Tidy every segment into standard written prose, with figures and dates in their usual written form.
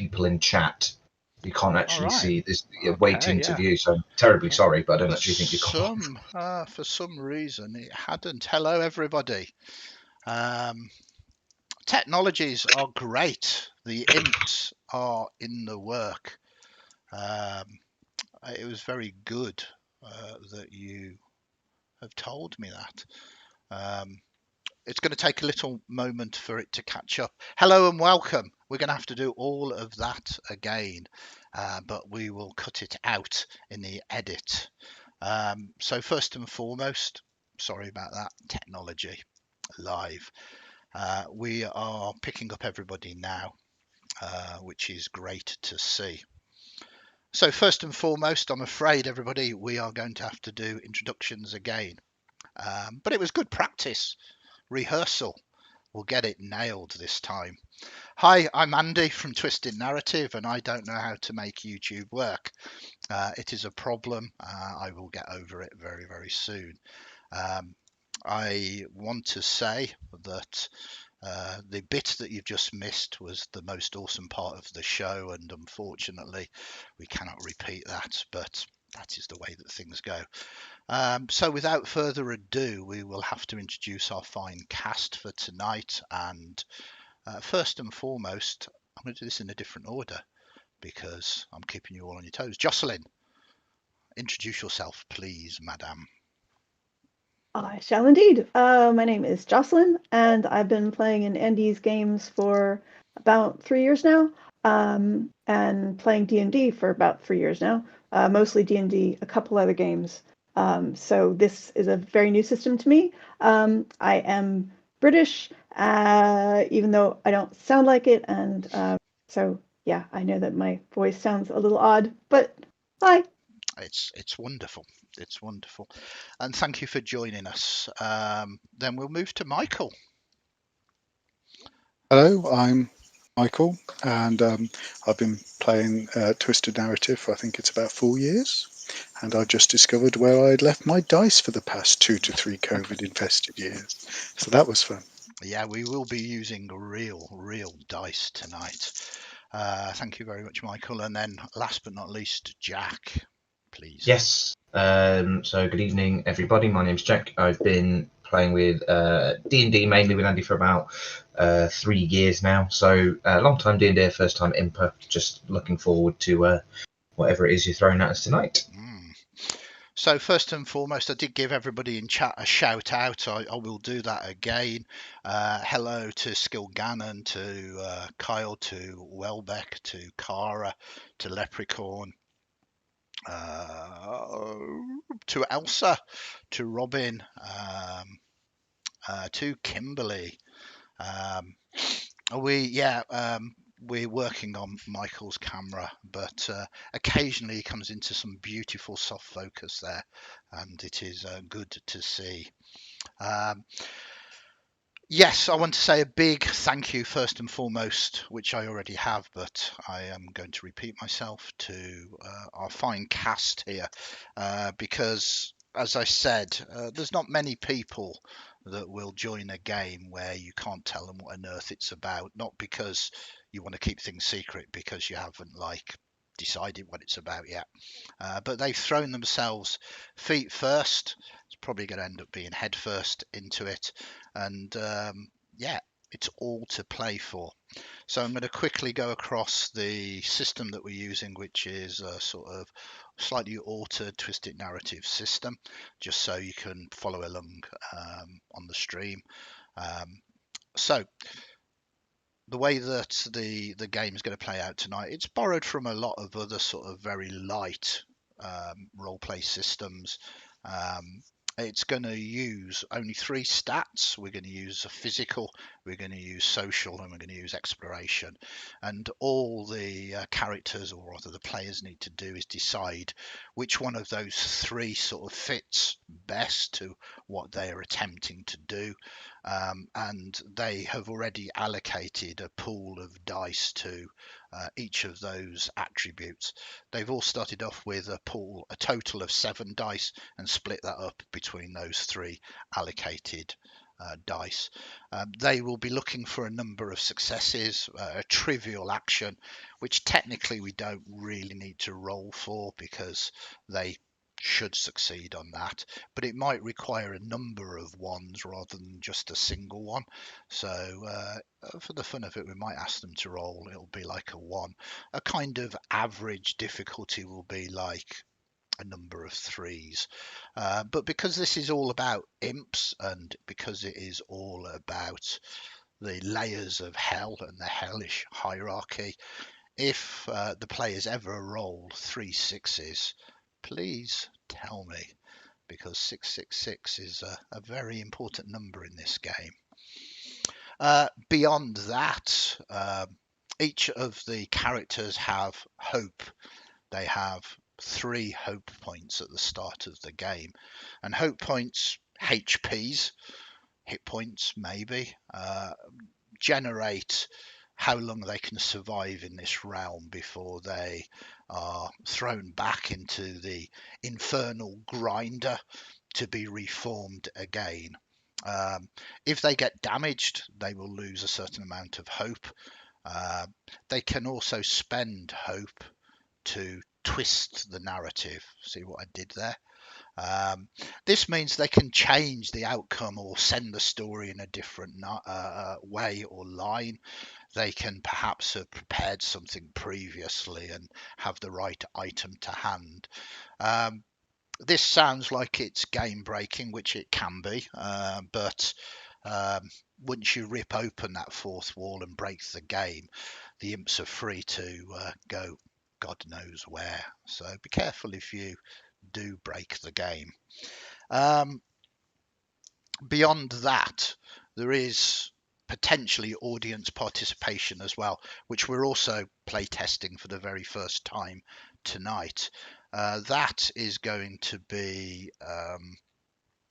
people in chat. You can't All actually right. see this. You're Okay, waiting to yeah. view, so I'm terribly sorry, but I don't actually think you For some reason, it hadn't. Hello, everybody. Technologies are great. The imps are in the work. It was very good that you have told me that. It's going to take a little moment for it to catch up. Hello and welcome. We're going to have to do all of that again, but we will cut it out in the edit. So first and foremost, sorry about that, technology live. We are picking up everybody now, which is great to see. So first and foremost, I'm afraid, everybody, we are going to have to do introductions again. But it was good practice, rehearsal. We'll get it nailed this time. Hi, I'm Andy from Twisted Narrative, and I don't know how to make YouTube work. It is a problem. I will get over it very, very soon. I want to say that the bit that you've just missed was the most awesome part of the show, and unfortunately, we cannot repeat that, but that is the way that things go. So without further ado, we will have to introduce our fine cast for tonight. And first and foremost, I'm going to do this in a different order because I'm keeping you all on your toes. Jocelyn, introduce yourself, please, madam. I shall indeed. My name is Jocelyn, and I've been playing in Andy's games for about 3 years now, and playing D&D for about 3 years now, mostly D&D, a couple other games. So this is a very new system to me. I am British, even though I don't sound like it, and so yeah, I know that my voice sounds a little odd, but hi. It's wonderful. It's wonderful. And thank you for joining us. Then we'll move to Michael. Hello, I'm Michael, and I've been playing Twisted Narrative for I think it's about 4 years, and I just discovered where I'd left my dice for the past 2 to 3 COVID-infested years, so that was fun. Yeah, we will be using real dice tonight. Thank you very much, Michael. And then last but not least, Jack, please. Yes. So good evening, everybody. My name's Jack. I've been playing with D&D mainly with Andy for about 3 years now. So long time D&D, first time Imper. Just looking forward to whatever it is you're throwing at us tonight. So first and foremost, I did give everybody in chat a shout out. I will do that again. Hello to Skilgannon, to Kyle, to Welbeck, to Cara, to Leprechaun, to Elsa, to Robin, to Kimberly. We're working on Michael's camera, but occasionally he comes into some beautiful soft focus there, and it is good to see. Yes, I want to say a big thank you first and foremost, which I already have, but I am going to repeat myself, to our fine cast here, because as I said, there's not many people that will join a game where you can't tell them what on earth it's about, not because you want to keep things secret, because you haven't decided what it's about yet, but they've thrown themselves feet first. It's probably going to end up being head first into it, and it's all to play for. So I'm going to quickly go across the system that we're using, which is a sort of slightly altered Twisted Narrative system, just so you can follow along on the stream. So the way that the game is going to play out tonight, it's borrowed from a lot of other sort of very light role play systems. It's going to use only 3 stats. We're going to use a physical, we're going to use social, and we're going to use exploration. And all the characters, or rather the players, need to do is decide which one of those 3 sort of fits best to what they are attempting to do. And they have already allocated a pool of dice to each of those attributes. They've all started off with a total of 7 dice, and split that up between those 3 allocated dice. They will be looking for a number of successes, a trivial action, which technically we don't really need to roll for because they should succeed on that, but it might require a number of ones rather than just a single one. So for the fun of it, we might ask them to roll. It'll be like a 1. A kind of average difficulty will be like a number of 3s. But because this is all about imps, and because it is all about the layers of hell and the hellish hierarchy, if the players ever roll 3 6s, please tell me, because 666 is a very important number in this game. Beyond that, each of the characters have hope. They have 3 hope points at the start of the game, and hope points, HPs, hit points maybe, generate how long they can survive in this realm before they are thrown back into the infernal grinder to be reformed again. If they get damaged, they will lose a certain amount of hope. They can also spend hope to twist the narrative. See what I did there? This means they can change the outcome or send the story in a different way or line. They can perhaps have prepared something previously and have the right item to hand. This sounds like it's game breaking, which it can be, but once you rip open that 4th wall and break the game, the imps are free to go God knows where. So be careful if you do break the game. Beyond that, there is potentially audience participation as well, which we're also play testing for the very first time tonight. That is going to be,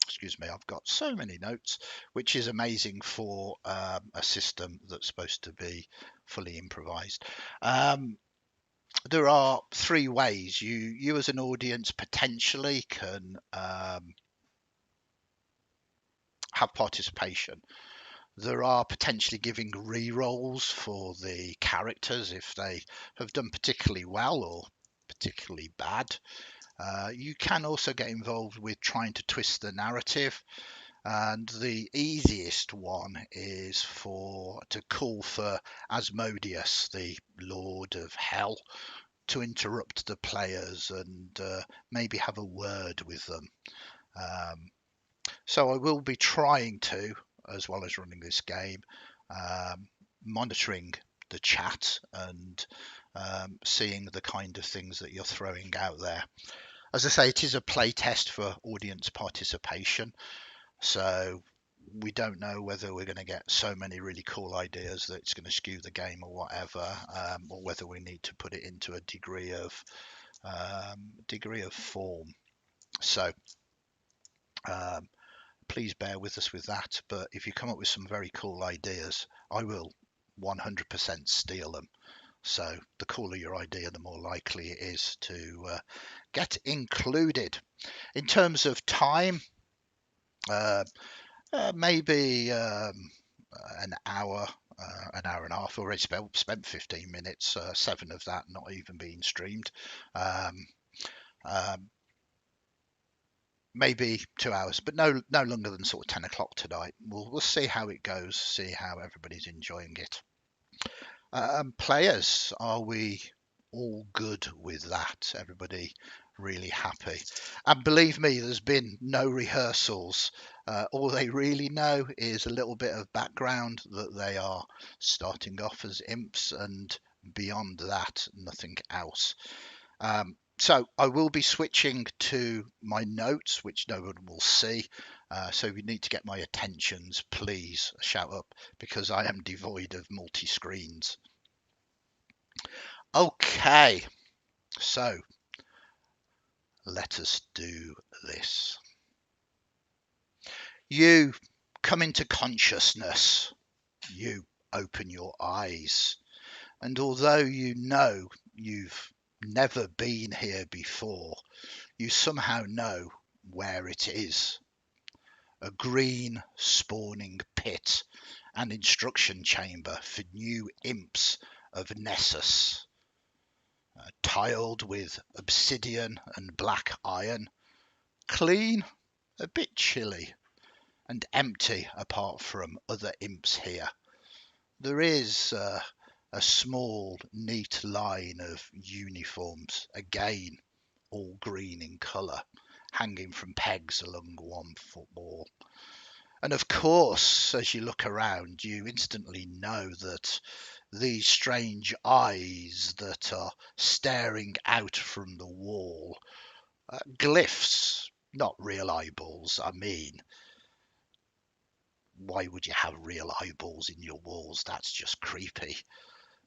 excuse me, I've got so many notes, which is amazing for a system that's supposed to be fully improvised. There are 3 ways you as an audience potentially can have participation. There are potentially giving re-rolls for the characters if they have done particularly well or particularly bad. You can also get involved with trying to twist the narrative, and the easiest one is to call for Asmodeus, the Lord of Hell, to interrupt the players and maybe have a word with them. So I will be trying to, as well as running this game, monitoring the chat and seeing the kind of things that you're throwing out there. As I say, it is a play test for audience participation, so we don't know whether we're going to get so many really cool ideas that it's going to skew the game or whatever, or whether we need to put it into a degree of form. So please bear with us with that, but if you come up with some very cool ideas, I will 100% steal them. So the cooler your idea, the more likely it is to get included. In terms of time, maybe an hour and a half. Already spent 15 minutes, 7 of that not even being streamed. Maybe 2 hours, but no longer than sort of 10 o'clock tonight. We'll see how it goes, see how everybody's enjoying it. Players, are we all good with that? Everybody really happy? And believe me, there's been no rehearsals. All they really know is a little bit of background that they are starting off as imps, and beyond that, nothing else. So I will be switching to my notes, which no one will see. So if you need to get my attentions, please shout up, because I am devoid of multi-screens. Okay, so let us do this. You come into consciousness. You open your eyes. And although you know you've never been here before, you somehow know where it is. a green spawning pit and instruction chamber for new imps of Nessus, tiled with obsidian and black iron, clean, a bit chilly, and empty apart from other imps here. There is a small, neat line of uniforms, again, all green in colour, hanging from pegs along one foot wall. And of course, as you look around, you instantly know that these strange eyes that are staring out from the wall, glyphs, not real eyeballs. I mean, why would you have real eyeballs in your walls? That's just creepy.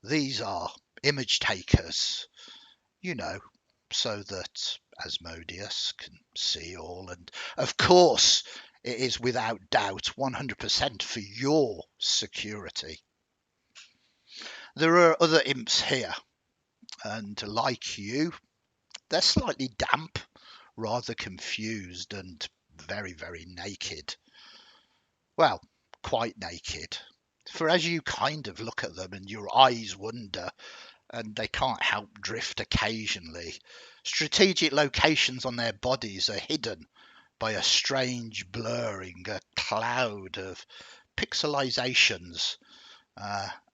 These are image takers, you know, so that Asmodeus can see all. And of course, it is without doubt 100% for your security. There are other imps here, and like you, they're slightly damp, rather confused, and very, very naked. Well, quite naked. For as you kind of look at them and your eyes wander, and they can't help drift occasionally, strategic locations on their bodies are hidden by a strange blurring, a cloud of pixelizations,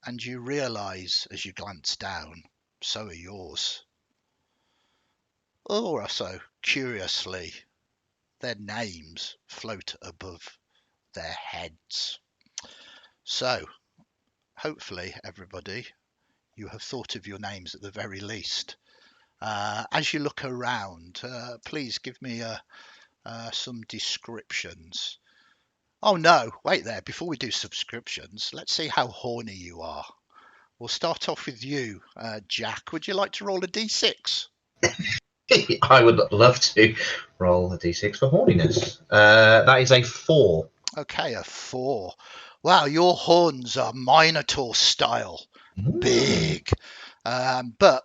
and you realise as you glance down, so are yours. Also, curiously, their names float above their heads. So, hopefully, everybody, you have thought of your names at the very least. As you look around, please give me some descriptions. Oh no, wait there, before we do subscriptions, let's see how horny you are. We'll start off with you, Jack. Would you like to roll a d6? I would love to roll a d6 for horniness. That is a 4. Okay, a 4. Wow, your horns are Minotaur style. Big. But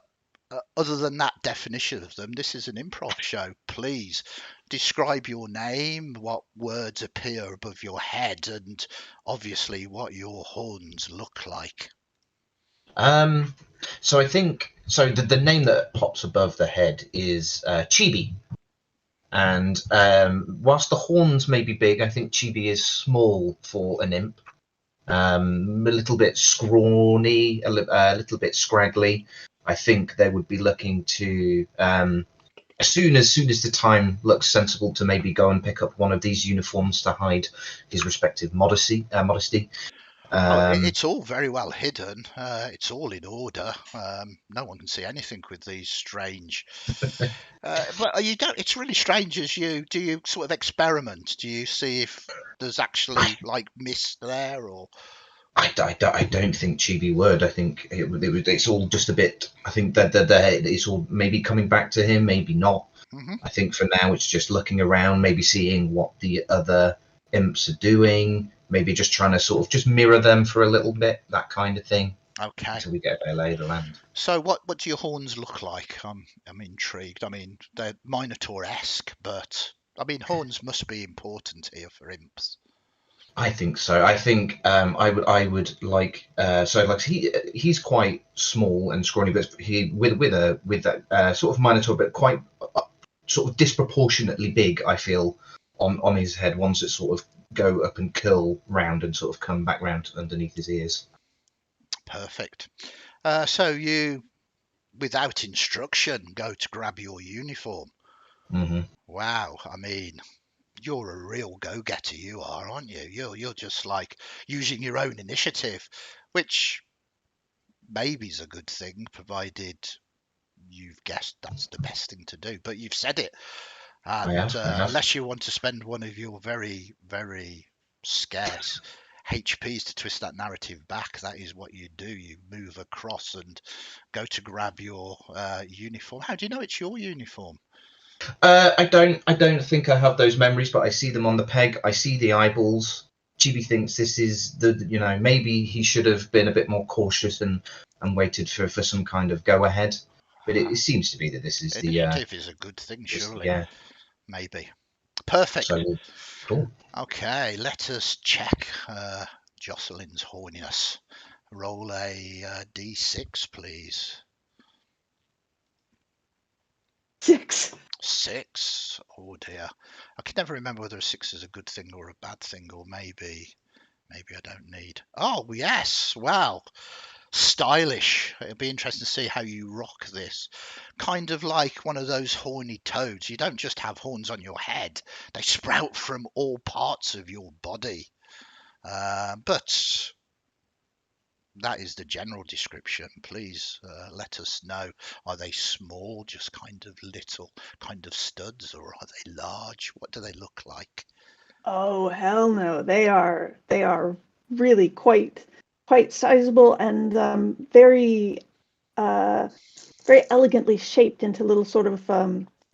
other than that definition of them, this is an improv show. Please describe your name, what words appear above your head, and obviously what your horns look like. So I think the name that pops above the head is Chibi, and whilst the horns may be big, I think Chibi is small for an imp. A little bit scrawny, a little bit scraggly. I think they would be looking to as soon as the time looks sensible to maybe go and pick up one of these uniforms to hide his respective modesty. It's all very well hidden. It's all in order. No one can see anything with these strange. But you don't. It's really strange. Do you sort of experiment? Do you see if there's actually like mist there, or? I don't think Chibi would. I think it's all just a bit. I think that it's all maybe coming back to him, maybe not. Mm-hmm. I think for now it's just looking around, maybe seeing what the other imps are doing, maybe just trying to sort of just mirror them for a little bit, that kind of thing. Okay. Until we get a lay of the land. So what do your horns look like? I'm intrigued. I mean, they're Minotaur-esque, but I mean, horns must be important here for imps. I think so. I think I would like so like he's quite small and scrawny, but he with that sort of Minotaur, but quite sort of disproportionately big. I feel on his head once it sort of go up and curl round and sort of come back round underneath his ears. Perfect. So you, without instruction, go to grab your uniform. Mm-hmm. Wow. I mean, you're a real go-getter, you are, aren't you? You're just like using your own initiative, which maybe is a good thing, provided you've guessed that's the best thing to do. But you've said it, and I have. unless you want to spend one of your very, very scarce HPs to twist that narrative back, that is what you do. You move across and go to grab your uniform. How do you know it's your uniform? I don't think I have those memories, but I see them on the peg. I see the eyeballs. Chibi thinks this is maybe he should have been a bit more cautious and waited for some kind of go ahead. But it seems to be that this is initiative is a good thing, surely. Yeah. Maybe. Perfect. So cool. Okay, let us check Jocelyn's horniness. Roll a d6, please. 6. 6. Oh dear. I can never remember whether a 6 is a good thing or a bad thing, or maybe I don't need. Oh yes, wow. Stylish. It'll be interesting to see how you rock this. Kind of like one of those horny toads. You don't just have horns on your head, they sprout from all parts of your body. But that is the general description. Please let us know. Are they small, just kind of little, kind of studs, or are they large? What do they look like? Oh hell no! They are really quite sizable and very very elegantly shaped into little sort of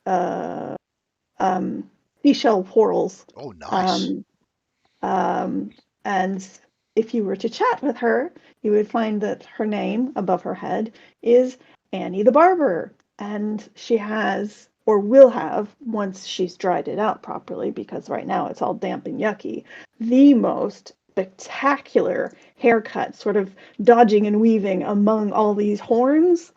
uh, seashell whorls. Oh, nice. And if you were to chat with her, you would find that her name above her head is Annie the Barber. And she has, or will have, once she's dried it out properly, because right now it's all damp and yucky, the most spectacular haircut, sort of dodging and weaving among all these horns.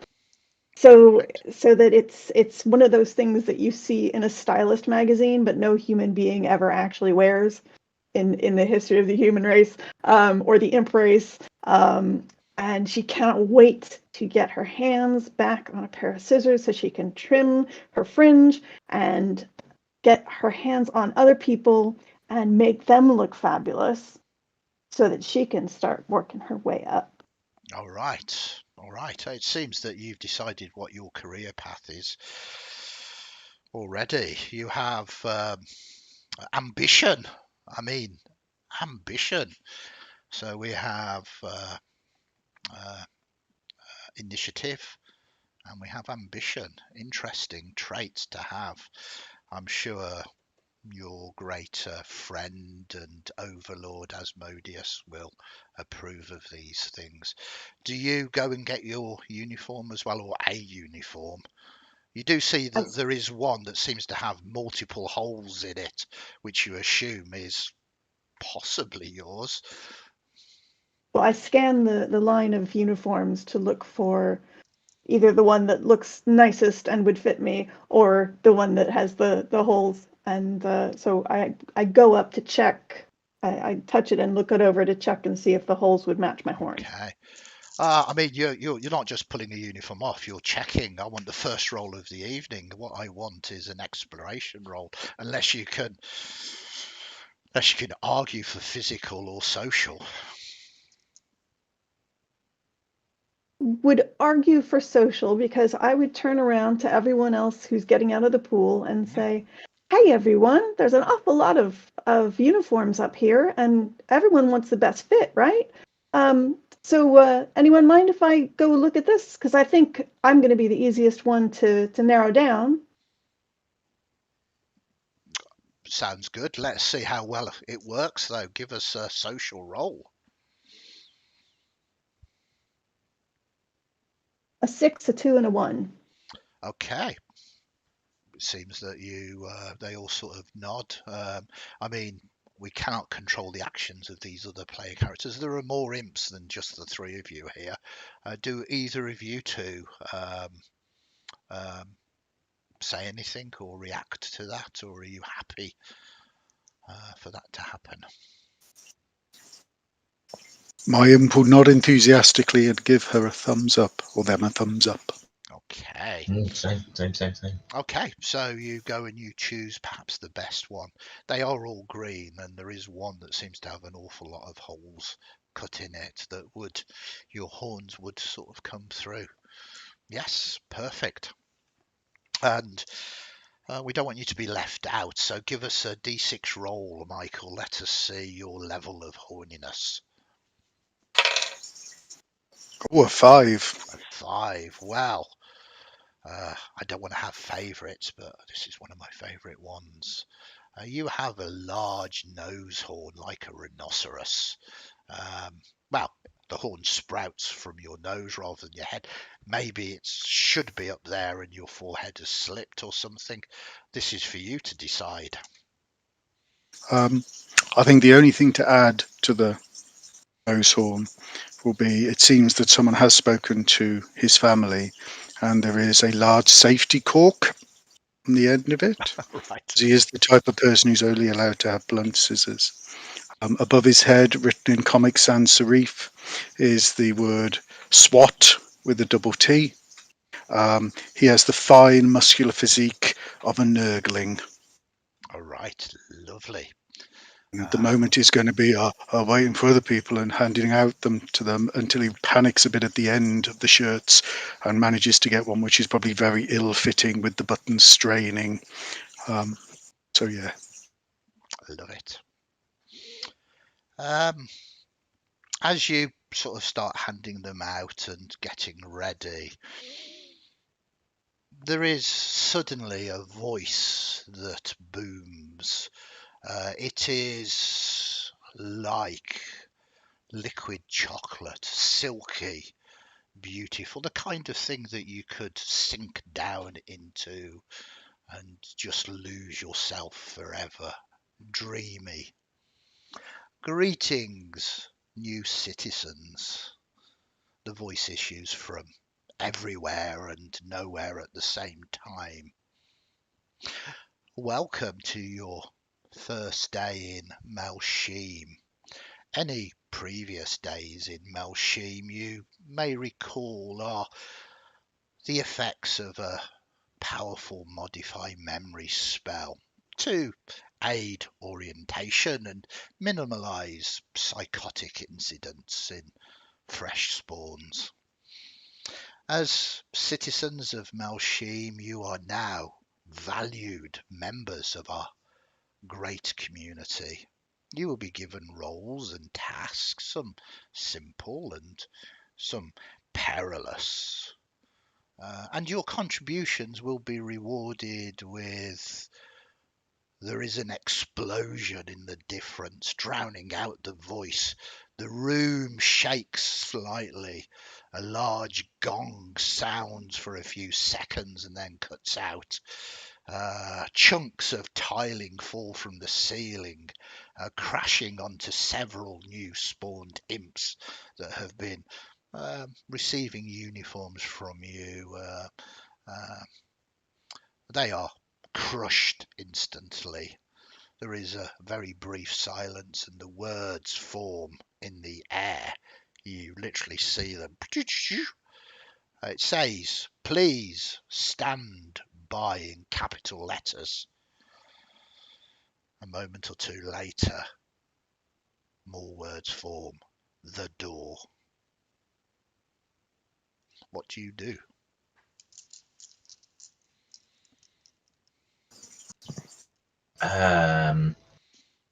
So that it's one of those things that you see in a stylist magazine, but no human being ever actually wears in the history of the human race, or the imp race. And she cannot wait to get her hands back on a pair of scissors so she can trim her fringe and get her hands on other people and make them look fabulous so that she can start working her way up. All right. It seems that you've decided what your career path is already. You have ambition. I mean, ambition. So we have initiative and we have ambition. Interesting traits to have. I'm sure your great friend and overlord Asmodeus will approve of these things. Do you go and get your uniform as well, or a uniform? You do see that there is one that seems to have multiple holes in it, which you assume is possibly yours. Well, I scan the line of uniforms to look for either the one that looks nicest and would fit me, or the one that has the holes. And so I go up to check. I touch it and look it over to check and see if the holes would match my horns. Okay. I mean, you're not just pulling a uniform off, you're checking. I want the first roll of the evening. What I want is an exploration roll, unless you can argue for physical or social. Would argue for social, because I would turn around to everyone else who's getting out of the pool and say, hey everyone, there's an awful lot of uniforms up here and everyone wants the best fit, right? So anyone mind if I go look at this? Because I think I'm going to be the easiest one to narrow down. Sounds good. Let's see how well it works, though. Give us a social roll. A 6, a 2, and a 1. Okay. It seems that they all sort of nod. I mean, we cannot control the actions of these other player characters. There are more imps than just the three of you here. Do either of you two say anything or react to that, or are you happy for that to happen? My imp will nod enthusiastically and give her a thumbs up, or them a thumbs up. Okay. Same. Okay, so you go and you choose perhaps the best one. They are all green, and there is one that seems to have an awful lot of holes cut in it that your horns would sort of come through. Yes, perfect. And we don't want you to be left out, so give us a d6 roll, Michael. Let us see your level of horniness. Oh, a 5. A 5. Well, I don't want to have favourites, but this is one of my favourite ones. You have a large nose horn like a rhinoceros. Well, the horn sprouts from your nose rather than your head. Maybe it should be up there and your forehead has slipped or something. This is for you to decide. I think the only thing to add to the nose horn will be it seems that someone has spoken to his family and there is a large safety cork on the end of it. Right. He is the type of person who's only allowed to have blunt scissors. Above his head, written in Comic Sans serif, is the word SWAT with a double T. He has the fine, muscular physique of a nurgling. All right. Lovely. The moment is going to be waiting for other people and handing out them to them until he panics a bit at the end of the shirts and manages to get one which is probably very ill-fitting with the buttons straining. So yeah. I love it. As you sort of start handing them out and getting ready, there is suddenly a voice that booms. It is like liquid chocolate, silky, beautiful, the kind of thing that you could sink down into and just lose yourself forever. Dreamy. Greetings, new citizens. The voice issues from everywhere and nowhere at the same time. Welcome to your first day in Melshim. Any previous days in Melshim you may recall are the effects of a powerful modify memory spell to aid orientation and minimalize psychotic incidents in fresh spawns. As citizens of Melshim, you are now valued members of our great community. You will be given roles and tasks, some simple and some perilous. And your contributions will be rewarded with there is an explosion in the difference, drowning out the voice. The room shakes slightly. A large gong sounds for a few seconds and then cuts out. Chunks of tiling fall from the ceiling, crashing onto several new spawned imps that have been receiving uniforms from you. They are crushed instantly. There is a very brief silence and the words form in the air. You literally see them. It says, please stand by in capital letters. A moment or two later, more words form. The door. What do you do?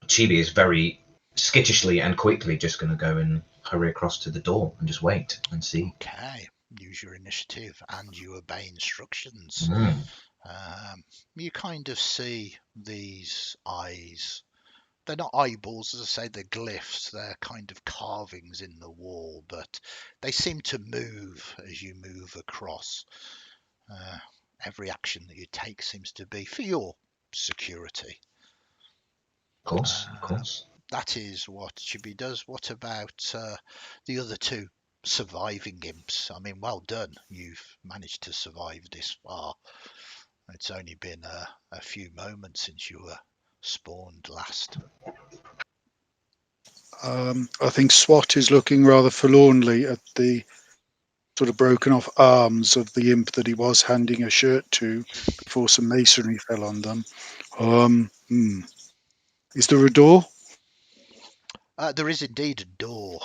Chibi is very skittishly and quickly just going to go and hurry across to the door and just wait and see. Okay. Use your initiative and you obey instructions. You kind of see these eyes. They're not eyeballs, as I say, they're glyphs. They're kind of carvings in the wall, but they seem to move as you move across. Every action that you take seems to be for your security. Of course. That is what Chibi does. What about the other two surviving imps? I mean, well done. You've managed to survive this far. It's only been a few moments since you were spawned last. I think SWAT is looking rather forlornly at the sort of broken off arms of the imp that he was handing a shirt to before some masonry fell on them. Is there a door? There is indeed a door.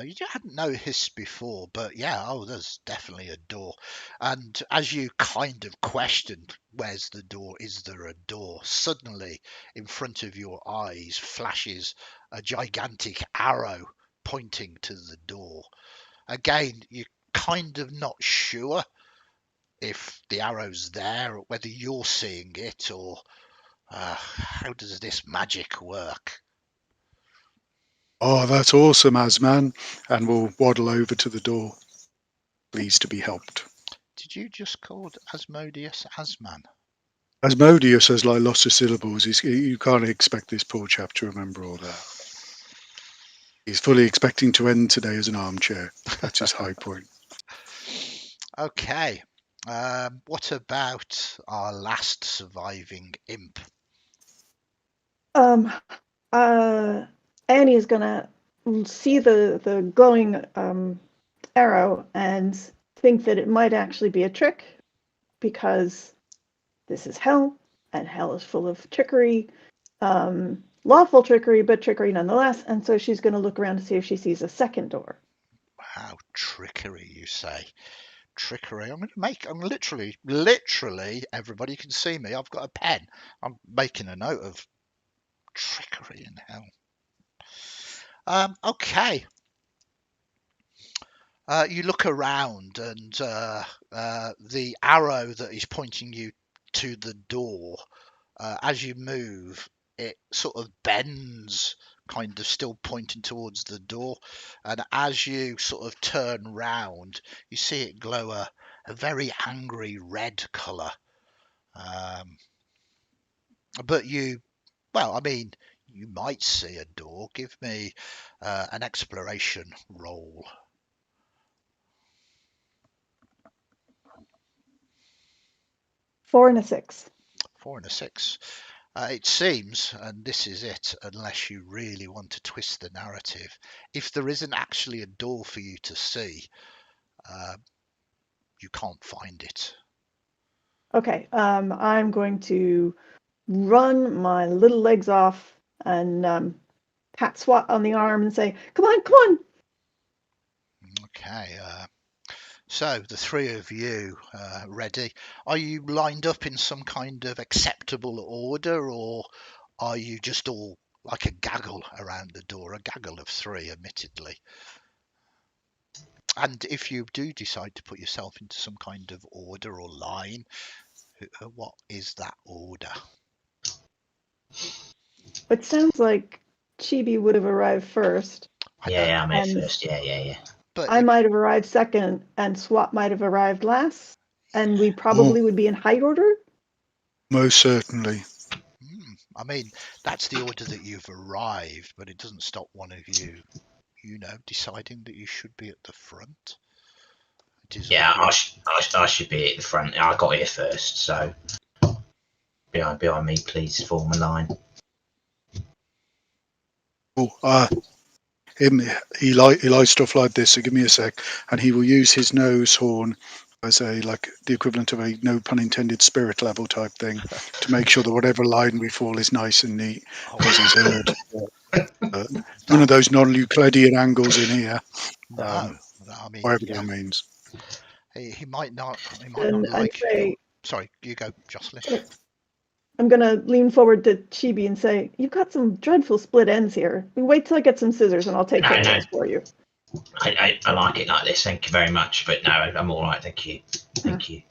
You hadn't noticed before, but yeah, there's definitely a door. And as you kind of questioned, where's the door? Is there a door? Suddenly, in front of your eyes, flashes a gigantic arrow pointing to the door. Again, you're kind of not sure if the arrow's there, or whether you're seeing it, or how does this magic work? Oh, that's awesome, Asman. And we'll waddle over to the door, pleased to be helped. Did you just call Asmodeus Asman? Asmodeus has like lots of syllables. You can't expect this poor chap to remember all that. He's fully expecting to end today as an armchair. That's his high point. Okay. What about our last surviving imp? Annie is gonna see the glowing arrow and think that it might actually be a trick, because this is hell, and hell is full of trickery, lawful trickery, but trickery nonetheless. And so she's going to look around to see if she sees a second door. Wow, trickery, you say? Trickery. I'm literally, everybody can see me. I've got a pen. I'm making a note of trickery in hell. Okay. You look around, and the arrow that is pointing you to the door, as you move, it sort of bends, kind of still pointing towards the door. And as you sort of turn round, you see it glow a very angry red colour. But you might see a door. Give me an exploration roll. 4 and a 6. 4 and a 6. It seems, and this is it, unless you really want to twist the narrative, if there isn't actually a door for you to see, you can't find it. Okay, I'm going to run my little legs off and pat Swat on the arm and say, "Come on, come on!" Okay. So the three of you ready? Are you lined up in some kind of acceptable order, or are you just all like a gaggle around the door? A gaggle of three, admittedly. And if you do decide to put yourself into some kind of order or line, what is that order? It sounds like Chibi would have arrived first. Yeah, I'm And at first. Yeah. But I might have arrived second, and Swat might have arrived last, and we probably would be in height order. Most certainly. I mean, that's the order that you've arrived, but it doesn't stop one of you, deciding that you should be at the front. Yeah, I should be at the front. I got here first, so behind me, please form a line. He likes stuff like this, so give me a sec, and he will use his nose horn as the equivalent of a, no pun intended, spirit level type thing to make sure that whatever line we fall is nice and neat as he's heard. None of those non-Euclidean angles in here. No, I mean, whatever that means. He might not. He might And not like. say, Sorry, you go, Jocelyn. I'm going to lean forward to Chibi and say, "You've got some dreadful split ends here. We wait till I get some scissors and I'll take care of those for you." I like it like this. Thank you very much. But no, I'm all right. Thank you. Thank you.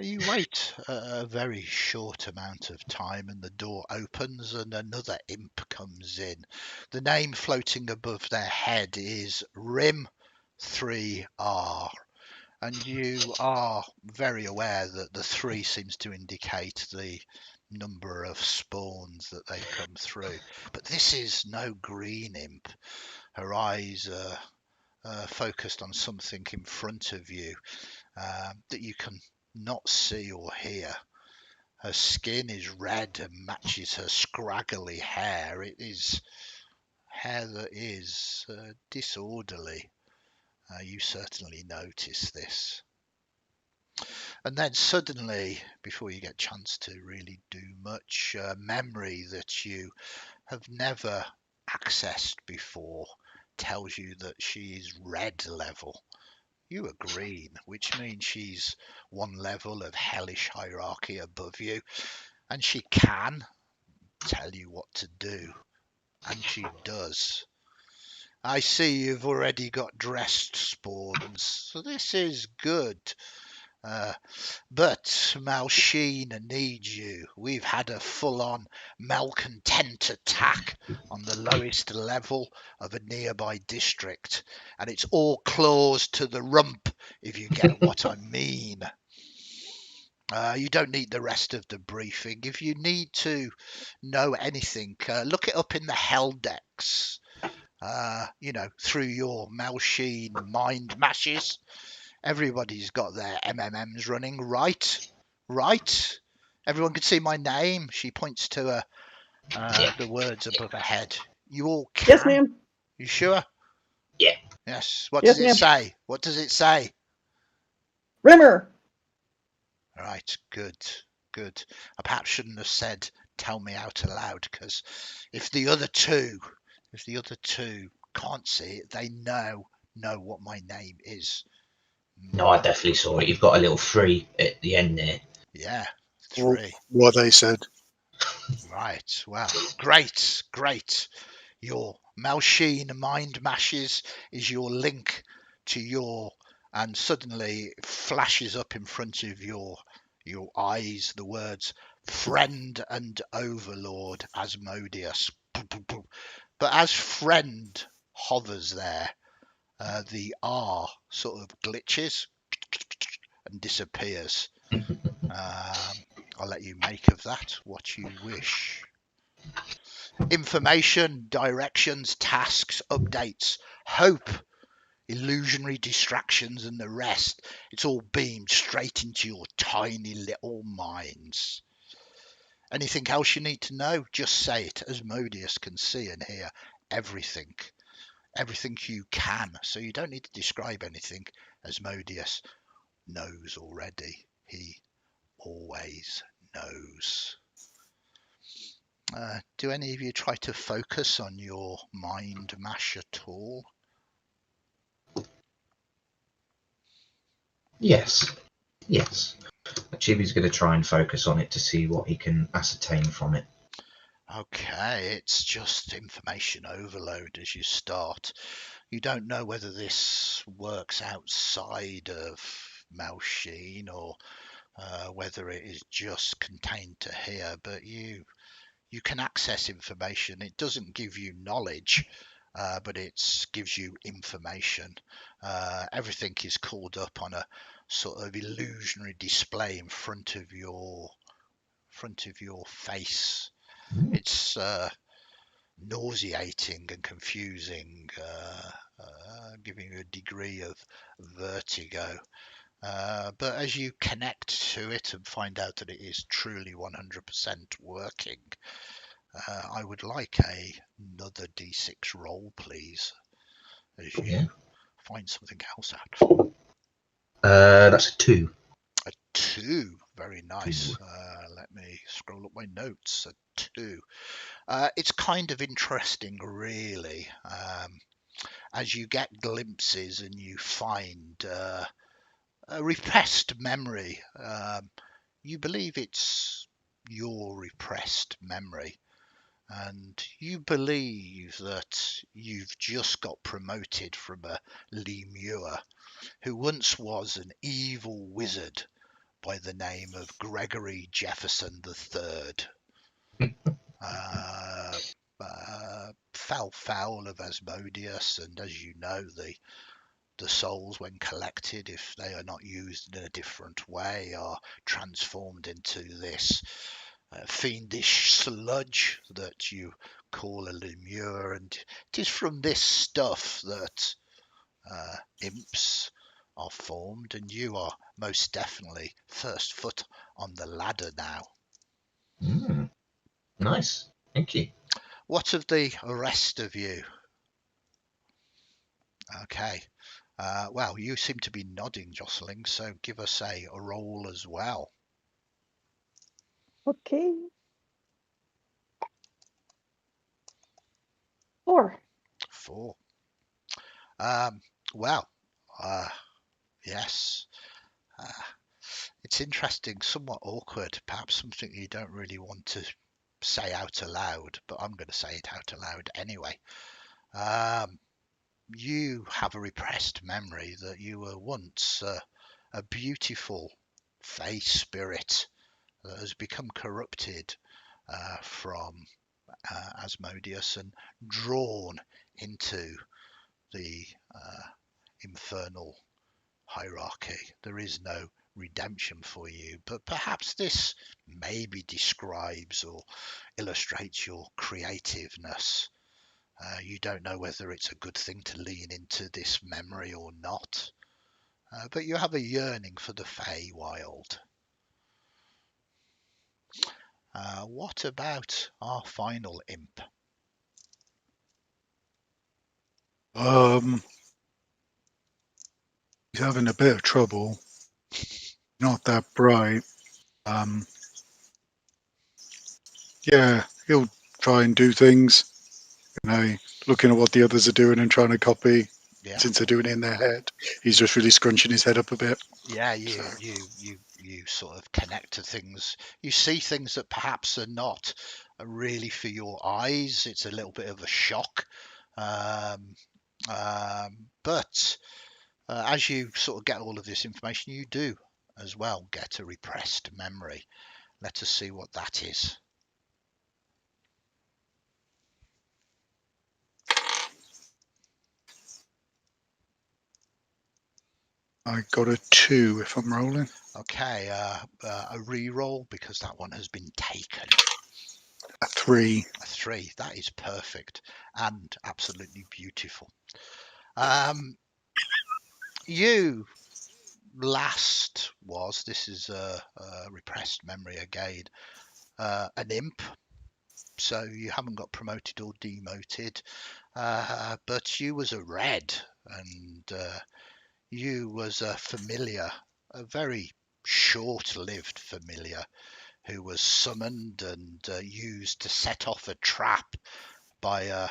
You wait a very short amount of time, and the door opens and another imp comes in. The name floating above their head is Rim 3R. And you are very aware that the 3 seems to indicate the number of spawns that they come through. But this is no green imp. Her eyes are focused on something in front of you that you can not see or hear. Her skin is red and matches her scraggly hair. It is hair that is disorderly. You certainly notice this. And then suddenly, before you get a chance to really do much, memory that you have never accessed before tells you that she is red level. You are green, which means she's one level of hellish hierarchy above you, and she can tell you what to do, and she does. I see you've already got dressed spawns, so this is good. But Malsheen needs you. We've had a full-on malcontent attack on the lowest level of a nearby district, and it's all claws to the rump if you get what I mean. You don't need the rest of the briefing. If you need to know anything, look it up in the Hell Decks, through your Malsheen mind mashes. Everybody's got their MMMs running, right? Right? Everyone can see my name. She points to the words above her head. You all can? Yes, ma'am. You sure? Yeah. Yes. What Yes, does it ma'am. say? What does it say? Rimmer. Right, good. I perhaps shouldn't have said tell me out aloud, because if the other two can't see it, they know what my name is. No, I definitely saw it. You've got a little 3 at the end there. Yeah, 3. What they said. Right, well, great. Your Malsheen mind mashes is your link to and suddenly it flashes up in front of your eyes the words friend and overlord Asmodeus. But as friend hovers there, the R sort of glitches and disappears. I'll let you make of that what you wish. Information, directions, tasks, updates, hope, illusionary distractions, and the rest. It's all beamed straight into your tiny little minds. Anything else you need to know? Just say it. Asmodeus can see and hear everything. Everything you can. So you don't need to describe anything. Asmodeus knows already. He always knows. Do any of you try to focus on your mind mash at all? Yes. Chibi's going to try and focus on it to see what he can ascertain from it. Okay, it's just information overload as you start. You don't know whether this works outside of Malsheen or whether it is just contained to here, but you can access information. It doesn't give you knowledge, but it gives you information. Everything is called up on a sort of illusionary display in front of your face. It's nauseating and confusing, giving you a degree of vertigo. But as you connect to it and find out that it is truly 100% working, I would like another D6 roll, please, as you find something else out. That's a 2. A 2, very nice. Let me scroll up my notes. A 2. It's kind of interesting, really, as you get glimpses and you find a repressed memory. You believe it's your repressed memory, and you believe that you've just got promoted from a lemur who once was an evil wizard by the name of Gregory Jefferson III. Fell foul of Asmodeus, and as you know, the souls, when collected, if they are not used in a different way, are transformed into this fiendish sludge that you call a lemur, and it is from this stuff that imps are formed, and you are most definitely first foot on the ladder now. Nice, thank you. What of the rest of you? Okay. Well, you seem to be nodding, Jocelyn, so give us a roll as well. Okay. 4. 4. Well, yes. It's interesting, somewhat awkward, perhaps something you don't really want to say out aloud, but I'm going to say it out aloud anyway. You have a repressed memory that you were once a beautiful fey spirit that has become corrupted from Asmodeus and drawn into the infernal hierarchy. There is no redemption for you, but perhaps this maybe describes or illustrates your creativeness. You don't know whether it's a good thing to lean into this memory or not, but you have a yearning for the Feywild. What about our final imp? He's having a bit of trouble. Not that bright. Yeah, he'll try and do things, looking at what the others are doing and trying to copy. Yeah. Since they're doing it in their head, he's just really scrunching his head up a bit. Yeah, you sort of connect to things. You see things that perhaps are not really for your eyes. It's a little bit of a shock. But as you sort of get all of this information, you do as well get a repressed memory. Let us see what that is. I got a 2 if I'm rolling. Okay, a re-roll because that one has been taken. A 3. A 3. That is perfect and absolutely beautiful. You last was, this is a repressed memory again, an imp. So you haven't got promoted or demoted, but you was a red, and you was a familiar, a very short-lived familiar, who was summoned and used to set off a trap by a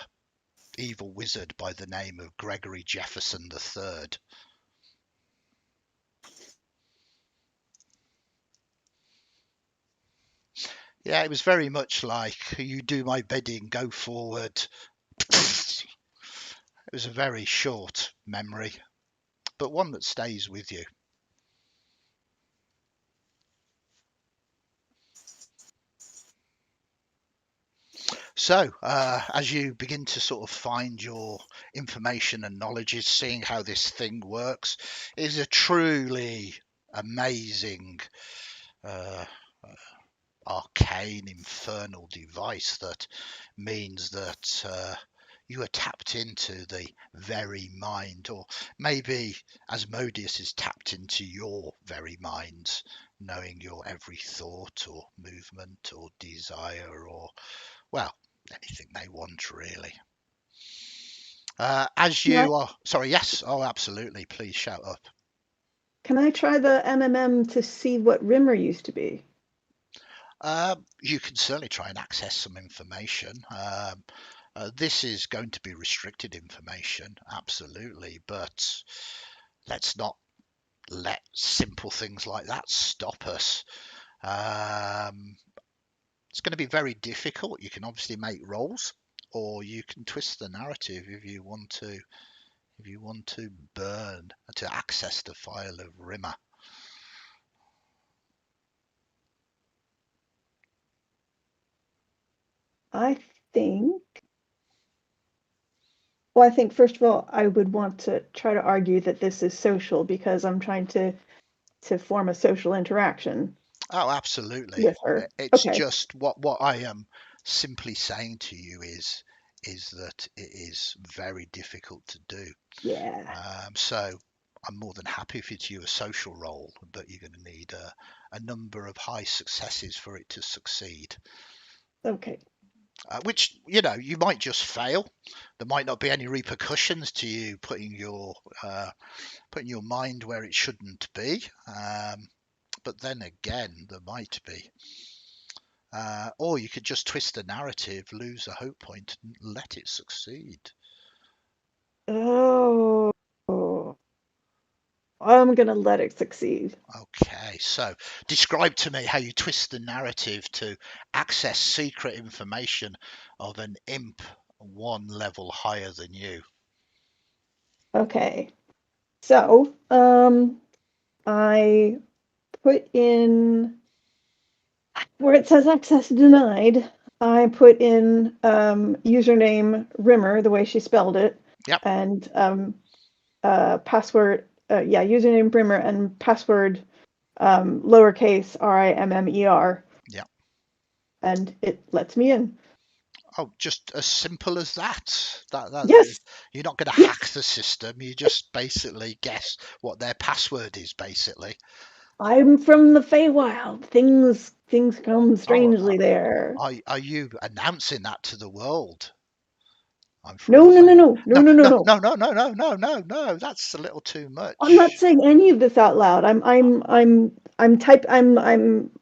evil wizard by the name of Gregory Jefferson III. Yeah, it was very much like, you do my bidding, go forward. It was a very short memory, but one that stays with you. So, as you begin to sort of find your information and knowledge, is seeing how this thing works, is a truly amazing arcane infernal device that means that you are tapped into the very mind, or maybe Asmodeus is tapped into your very mind, knowing your every thought or movement or desire, or, well, anything they want, really. As you are... Sorry, yes. Oh, absolutely. Please shout up. Can I try the MMM to see what Rimmer used to be? You can certainly try and access some information. This is going to be restricted information, absolutely, but let's not let simple things like that stop us. It's going to be very difficult. You can obviously make rolls, or you can twist the narrative if you want to. If you want to burn to access the file of Rimmer. I think. Well, I think first of all, I would want to try to argue that this is social because I'm trying to form a social interaction. Oh, absolutely. With her. It's okay. Just what I am simply saying to you is that it is very difficult to do. Yeah. So I'm more than happy for you a social role, but you're going to need a number of high successes for it to succeed. Okay. Which, you might just fail. There might not be any repercussions to you putting your mind where it shouldn't be. But then again, there might be. Or you could just twist the narrative, lose a hope point, and let it succeed. Oh. I'm going to let it succeed. Okay, so describe to me how you twist the narrative to access secret information of an imp one level higher than you. Okay. So, I put in where it says access denied, I put in username Rimmer, the way she spelled it. Yep. And password username Brimmer and password lowercase RIMMER. Yeah. And it lets me in. Oh, just as simple as that. Yes. You're not going to Yes. hack the system. You just basically guess what their password is, basically. I'm from the Feywild. Things come strangely Oh, there. are you announcing that to the world? I'm from No, the no, no, Feywild. no, no, no, no, no. No. That's a little too much. I'm not saying any of this out loud. I'm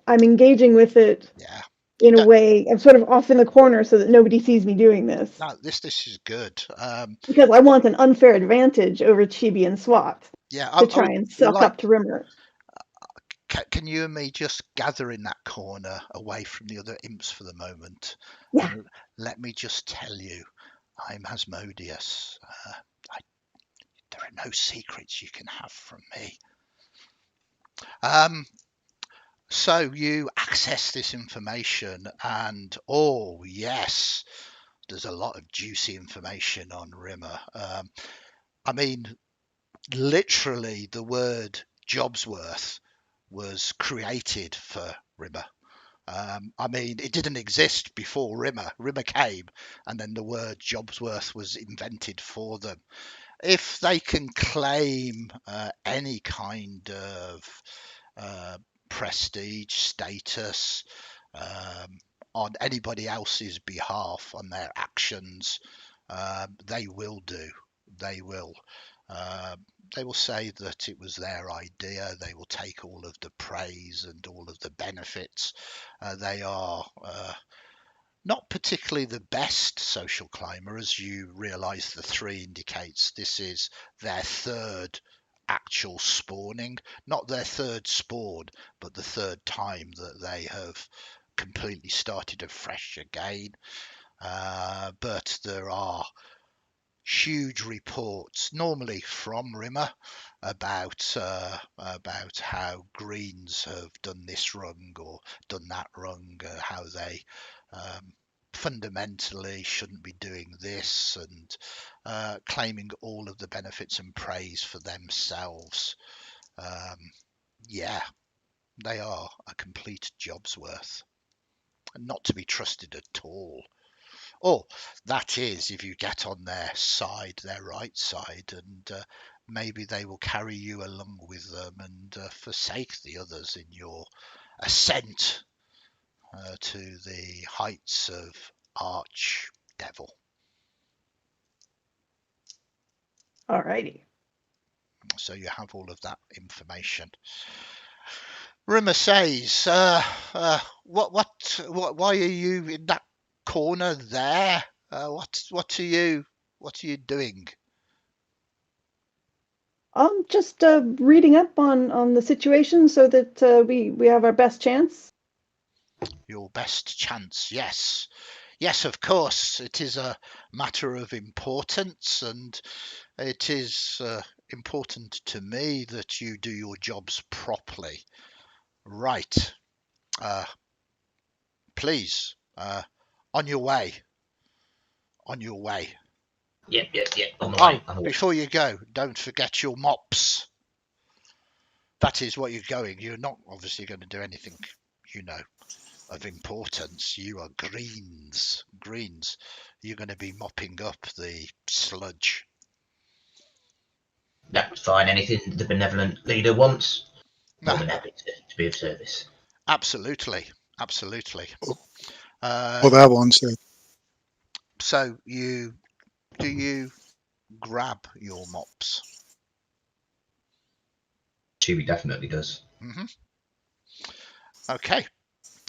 engaging with it Yeah. in a way. I'm sort of off in the corner so that nobody sees me doing this. No, this is good. Because I want an unfair advantage over Chibi and Swat Yeah, to I try would and suck like. up to Rimmer. Can you and me just gather in that corner away from the other imps for the moment? Yeah. And let me just tell you, I'm Asmodeus. There are no secrets you can have from me. So you access this information, and oh yes, there's a lot of juicy information on Rimmer. I mean, literally, the word Jobsworth was created for Rimmer. I mean, it didn't exist before Rimmer. Rimmer came, and then the word Jobsworth was invented for them. If they can claim any kind of prestige, status on anybody else's behalf, on their actions, they will do. They will. They will say that it was their idea. They will take all of the praise and all of the benefits. They are not particularly the best social climber, as you realise the 3 indicates. This is their 3rd actual spawning, not their 3rd spawn, but the 3rd time that they have completely started afresh again. But there are huge reports, normally from Rimmer, about how Greens have done this wrong or done that wrong, how they fundamentally shouldn't be doing this, and claiming all of the benefits and praise for themselves. Yeah, they are a complete job's worth, and not to be trusted at all. Or that is, if you get on their side, their right side, and maybe they will carry you along with them and forsake the others in your ascent to the heights of Archdevil. Alrighty. So you have all of that information. Rimmer says, why are you in that corner there? What are you doing? Just reading up on the situation so that we have our best chance. Your best chance, yes. Yes, of course. It is a matter of importance, and it is important to me that you do your jobs properly. Right. Please, on your way. On your way. Yep. On the way. Before you go, don't forget your mops. That is what you're going. You're not obviously going to do anything, of importance. You are greens. You're going to be mopping up the sludge. That's fine. Anything the benevolent leader wants, No, more than happy to be of service. absolutely. Well, that one said, So do you grab your mops? Chewie definitely does. Mm-hmm. Okay.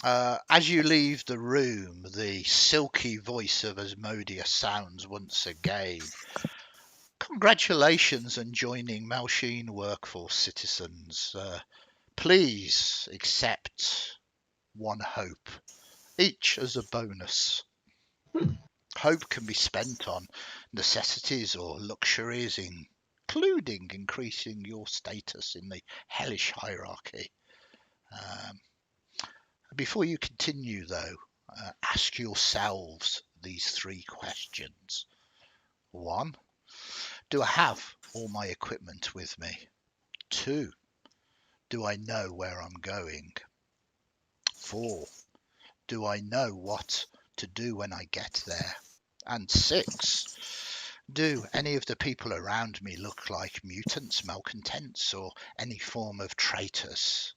As you leave the room, the silky voice of Asmodeus sounds once again. Congratulations on joining Malsheen Workforce, citizens. Please accept 1 hope, each as a bonus. Hope can be spent on necessities or luxuries, including increasing your status in the hellish hierarchy. Before you continue, though, ask yourselves these 3 questions. 1, do I have all my equipment with me? 2, do I know where I'm going? 4, do I know what to do when I get there? And 6, do any of the people around me look like mutants, malcontents, or any form of traitors?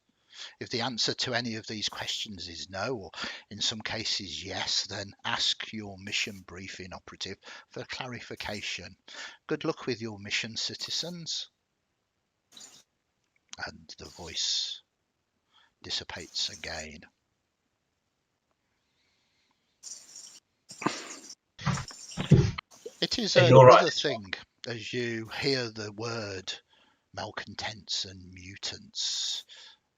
If the answer to any of these questions is no, or in some cases yes, then ask your mission briefing operative for clarification. Good luck with your mission, citizens. And the voice dissipates again. It is You're right. another thing as you hear the word malcontents and mutants.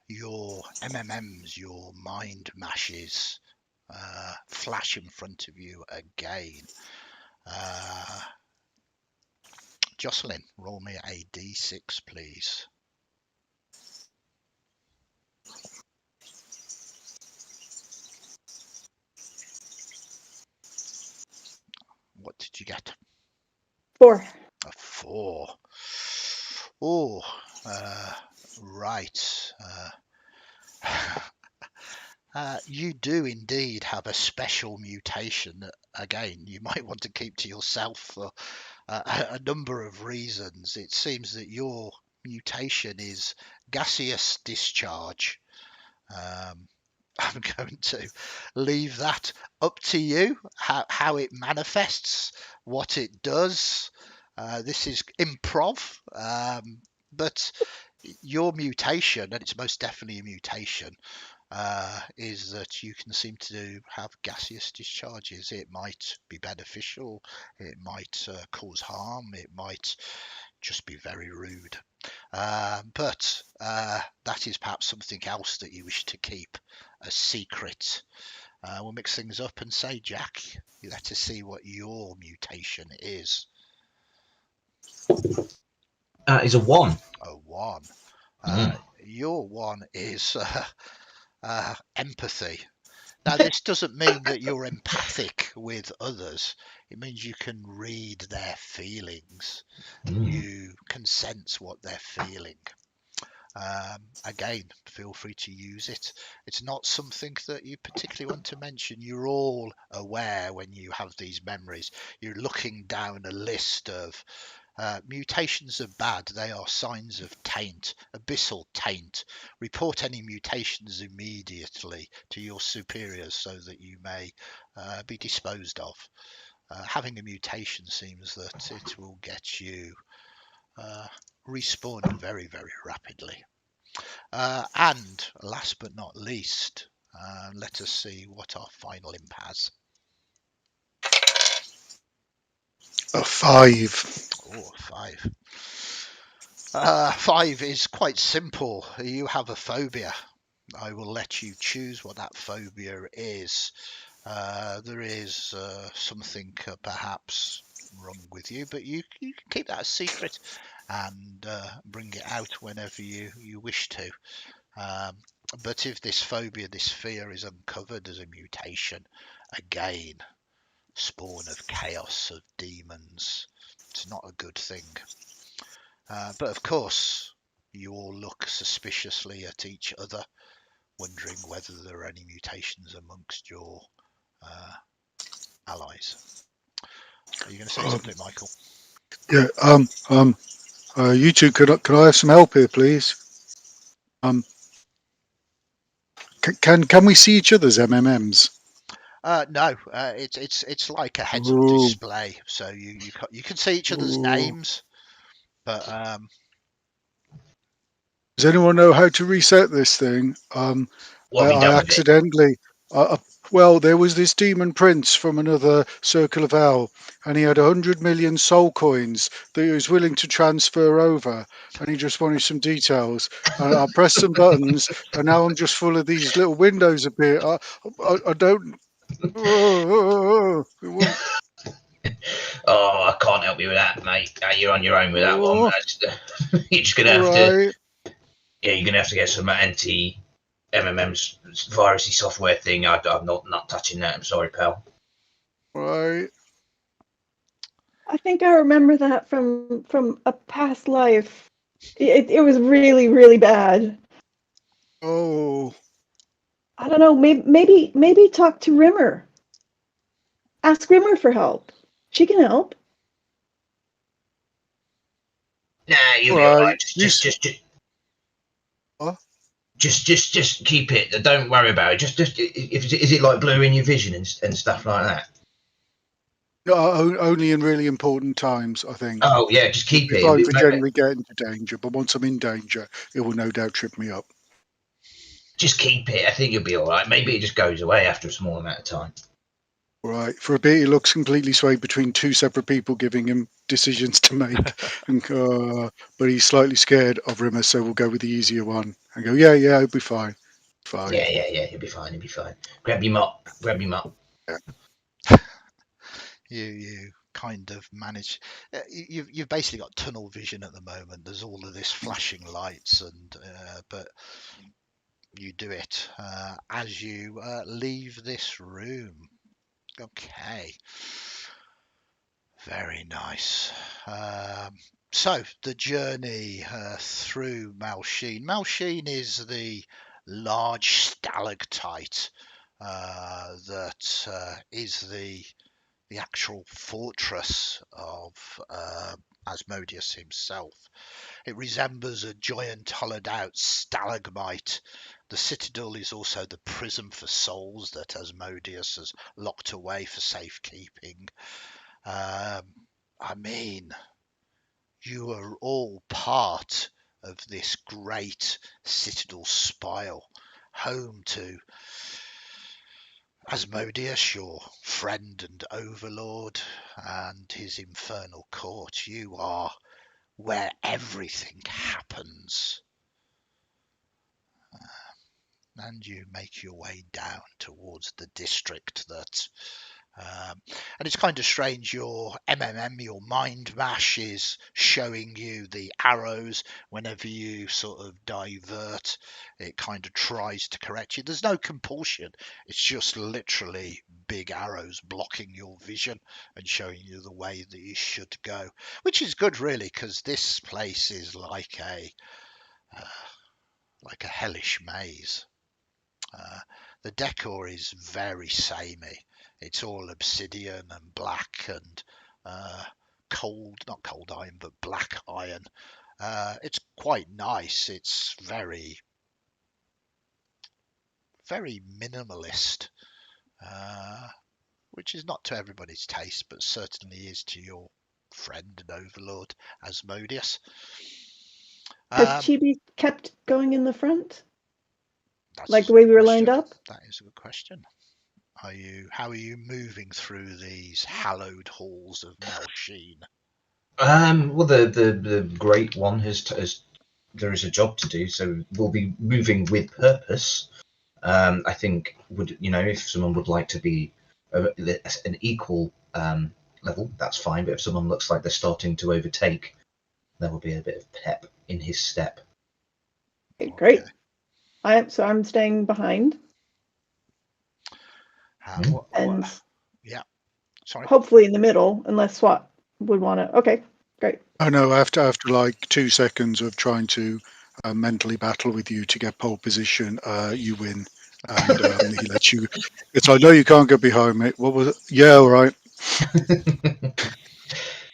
Your MMMs, your mind mashes flash in front of you again. Jocelyn, roll me a d6, please. What did you get? 4. A 4. Oh, right. You do indeed have a special mutation that, again, you might want to keep to yourself for a number of reasons. It seems that your mutation is gaseous discharge. I'm going to leave that up to you, how it manifests, what it does. This is Imp Rov, but your mutation, and it's most definitely a mutation, is that you can seem to have gaseous discharges. It might be beneficial, it might cause harm, it might just be very rude. But that is perhaps something else that you wish to keep a secret. We'll mix things up and say, Jack, you let us see what your mutation is. Is a 1. A 1. Mm. Your 1 is empathy. Now, this doesn't mean that you're empathic with others. It means you can read their feelings. You can sense what they're feeling. Again, feel free to use it. It's not something that you particularly want to mention. You're all aware when you have these memories. You're looking down a list of mutations are bad. They are signs of taint, abyssal taint. Report any mutations immediately to your superiors so that you may be disposed of. Having a mutation seems that it will get you respawned very, very rapidly. And last but not least, let us see what our final imp has. A 5. Oh, 5. 5 is quite simple. You have a phobia. I will let you choose what that phobia is. There is something perhaps wrong with you, but you can keep that a secret and bring it out whenever you wish to. But if this phobia, this fear is uncovered as a mutation, again, spawn of chaos, of demons, it's not a good thing. But of course, you all look suspiciously at each other, wondering whether there are any mutations amongst your allies. Are you going to say something, Michael? Yeah. You two, could I have some help here, please? Can we see each other's MMMs? No, it's like a heads-up Ooh. display, so you can see each other's Ooh. names, but Does anyone know how to reset this thing? What have you I done with it? accidentally. Well, there was this demon prince from another circle of hell, and he had 100 million soul coins that he was willing to transfer over, and he just wanted some details. And I pressed some buttons, and now I'm just full of these little windows appear. I don't. It won't. Oh, I can't help you with that, mate. You're on your own with that one. Oh, You're just gonna have to. right. Yeah, you're gonna have to get some anti MMM's virusy software thing. I'm not touching that. I'm sorry, pal. Right. I think I remember that from a past life. It was really, really bad. Oh, I don't know. Maybe talk to Rimmer. Ask Rimmer for help. She can help. Nah, you'll all be all right. right. What? Just keep it. Don't worry about it. Just is it like blurring your vision and stuff like that? No, only in really important times, I think. Oh yeah, just keep It'll be it. fine for generally getting into danger, but once I'm in danger, it will no doubt trip me up. Just keep it. I think you'll be all right. Maybe it just goes away after a small amount of time. Right. For a bit, he looks completely swayed between two separate people giving him decisions to make, but he's slightly scared of Rimmer, so we'll go with the easier one and go. Yeah, it'll be fine. Fine. Yeah. You'll be fine. You'll be fine. Grab your mop. Yeah. You kind of manage. You've basically got tunnel vision at the moment. There's all of this flashing lights, but you do it as you leave this room. Okay. Very nice. So the journey through Malsheen. Malsheen is the large stalactite that is the actual fortress of Asmodeus himself. It resembles a giant hollowed out stalagmite. The citadel is also the prison for souls that Asmodeus has locked away for safekeeping. I mean, you are all part of this great citadel spire, home to Asmodeus, your friend and overlord, and his infernal court. You are where everything happens. And you make your way down towards the district that and it's kind of strange. Your your mind mash, is showing you the arrows whenever you sort of divert. It kind of tries to correct you. There's no compulsion. It's just literally big arrows blocking your vision and showing you the way that you should go, which is good, really, because this place is like a hellish maze. The decor is very samey. It's all obsidian and black and not cold iron, but black iron. It's quite nice. It's very, very minimalist, which is not to everybody's taste, but certainly is to your friend and overlord, Asmodeus. Has Chibi kept going in the front? That's Like the way we were question. lined up? That is a good question. How are you moving through these hallowed halls of Malsheen? Well, the great one has there is a job to do, so we'll be moving with purpose. I think if someone would like to be an equal level, that's fine. But if someone looks like they're starting to overtake, there will be a bit of pep in his step. Okay, great. I'm staying behind. And yeah, sorry. Hopefully in the middle, unless SWAT would want to. Okay, great. Oh no! After like 2 seconds of trying to mentally battle with you to get pole position, you win, and he lets you. It's like, no, you can't get behind me. What was it? Yeah, all right.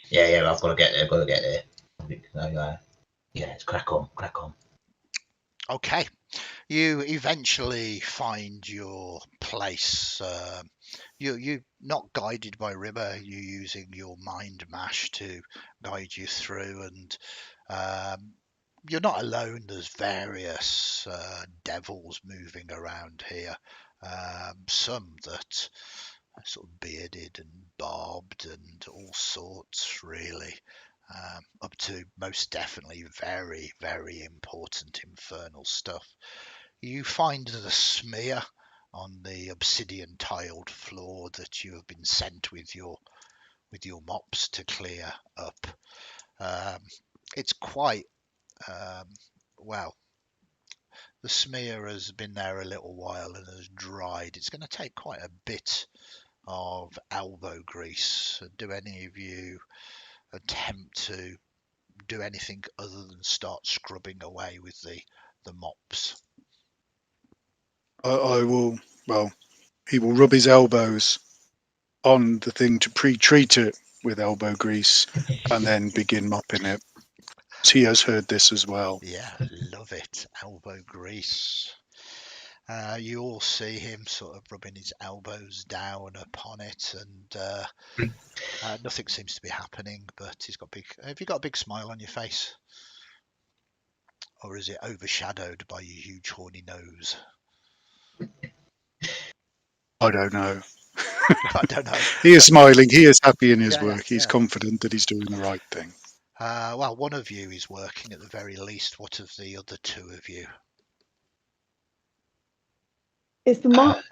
yeah, I've got to get there. It's crack on. Okay, you eventually find your place. You're not guided by Rimmer. You're using your mind mash to guide you through, and you're not alone. There's various devils moving around here. Some that are sort of bearded and barbed and all sorts, really. Up to most definitely very, very important infernal stuff. You find the smear on the obsidian tiled floor that you have been sent with your mops to clear up. It's quite well. The smear has been there a little while and has dried. It's going to take quite a bit of elbow grease. Do any of you attempt to do anything other than start scrubbing away with the mops. I will. Well, he will rub his elbows on the thing to pre-treat it with elbow grease, and then begin mopping it. He has heard this as well. Yeah, love it. Elbow grease. You all see him sort of rubbing his elbows down upon it, and nothing seems to be happening. But he's got big. Have you got a big smile on your face, or is it overshadowed by your huge horny nose? I don't know. I don't know. He is smiling. He is happy in his Yeah, work. He's confident that he's doing the right thing. Well, one of you is working at the very least. What of the other two of you? Is the mop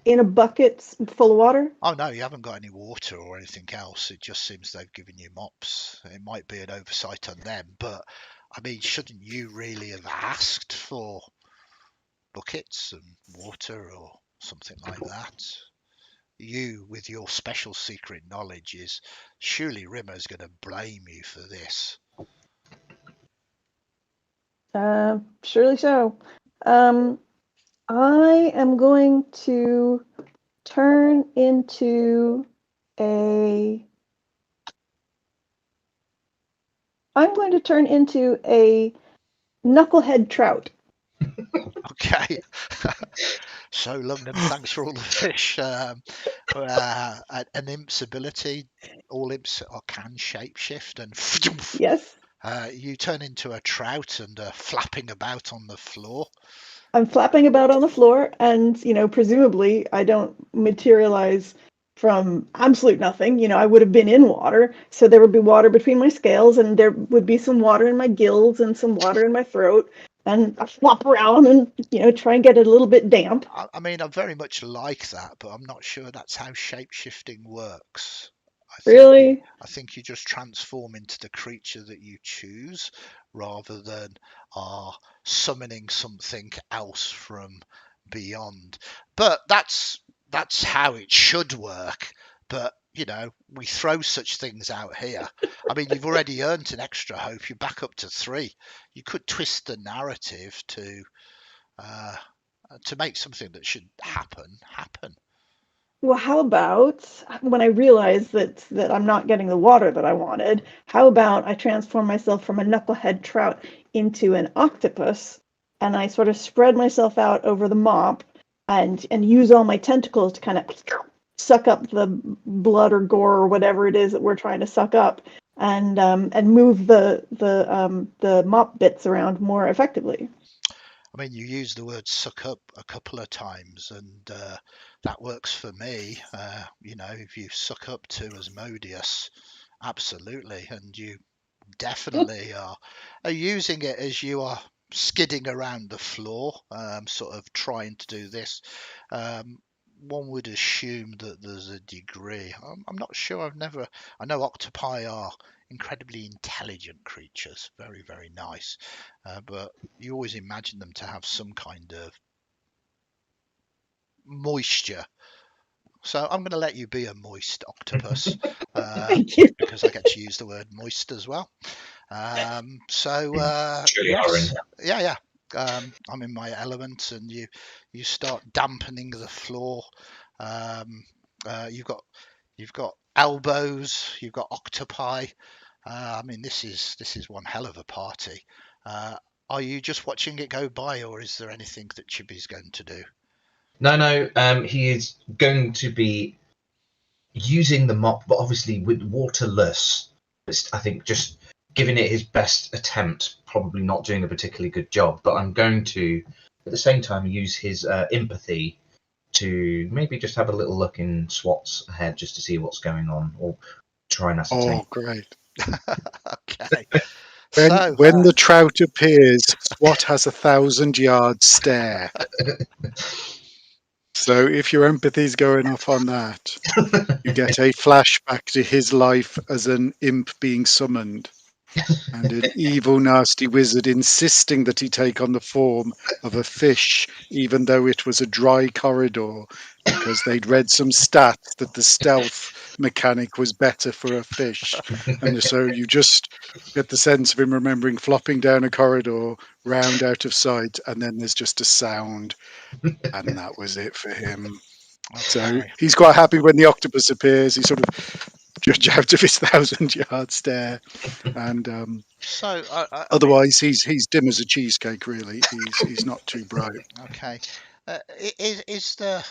in a bucket full of water? Oh no, you haven't got any water or anything else. It just seems they've given you mops. It might be an oversight on them, but I mean, shouldn't you really have asked for buckets and water or something like that? You, with your special secret knowledge, is surely Rimmer's going to blame you for this. Surely so. I am going to turn into a. I'm going to turn into a knucklehead trout. Okay. So London, thanks for all the fish. An imp's ability, all imps can shapeshift, and Yes. You turn into a trout and flapping about on the floor. I'm flapping about on the floor, and presumably I don't materialize from absolute nothing. I would have been in water, so there would be water between my scales, and there would be some water in my gills and some water in my throat, and I flop around and try and get it a little bit damp. I mean, I very much like that, but I'm not sure that's how shape-shifting works. Really? I think you just transform into the creature that you choose rather than summoning something else from beyond. But that's how it should work. But we throw such things out here. I mean, you've already earned an extra hope. You're back up to 3. You could twist the narrative to make something that should happen. Well, how about when I realize that I'm not getting the water that I wanted, how about I transform myself from a knucklehead trout into an octopus, and I sort of spread myself out over the mop and use all my tentacles to kind of suck up the blood or gore or whatever it is that we're trying to suck up, and move the mop bits around more effectively. I mean, you use the word suck up a couple of times, and that works for me. If you suck up to Asmodeus, absolutely, and you definitely are using it as you are skidding around the floor, sort of trying to do this. One would assume that there's a degree. I'm not sure. I know octopi are incredibly intelligent creatures, very, very nice, but you always imagine them to have some kind of moisture. So I'm going to let you be a moist octopus. Thank you. Because I get to use the word moist as well. Yes. Yeah. I'm in my element, and you start dampening the floor. You've got elbows, you've got octopi. I mean, this is one hell of a party. Are you just watching it go by, or is there anything that Chibi's going to do? No. He is going to be using the mop, but obviously with waterless. I think just giving it his best attempt, probably not doing a particularly good job. But I'm going to, at the same time, use his empathy to maybe just have a little look in SWAT's head just to see what's going on, or try and ascertain. Oh, great. Okay. When the trout appears, SWAT has 1,000-yard stare. So if your empathy's going off on that, you get a flashback to his life as an imp being summoned. and an evil, nasty wizard insisting that he take on the form of a fish, even though it was a dry corridor, because they'd read some stats that the stealth mechanic was better for a fish. And so you just get the sense of him remembering flopping down a corridor, round out of sight, and then there's just a sound. And that was it for him. So Okay. he's quite happy when the octopus appears. He sort of judge out of his 1,000-yard stare, and So I mean, otherwise he's dim as a cheesecake. Really, he's not too bright. okay. Is there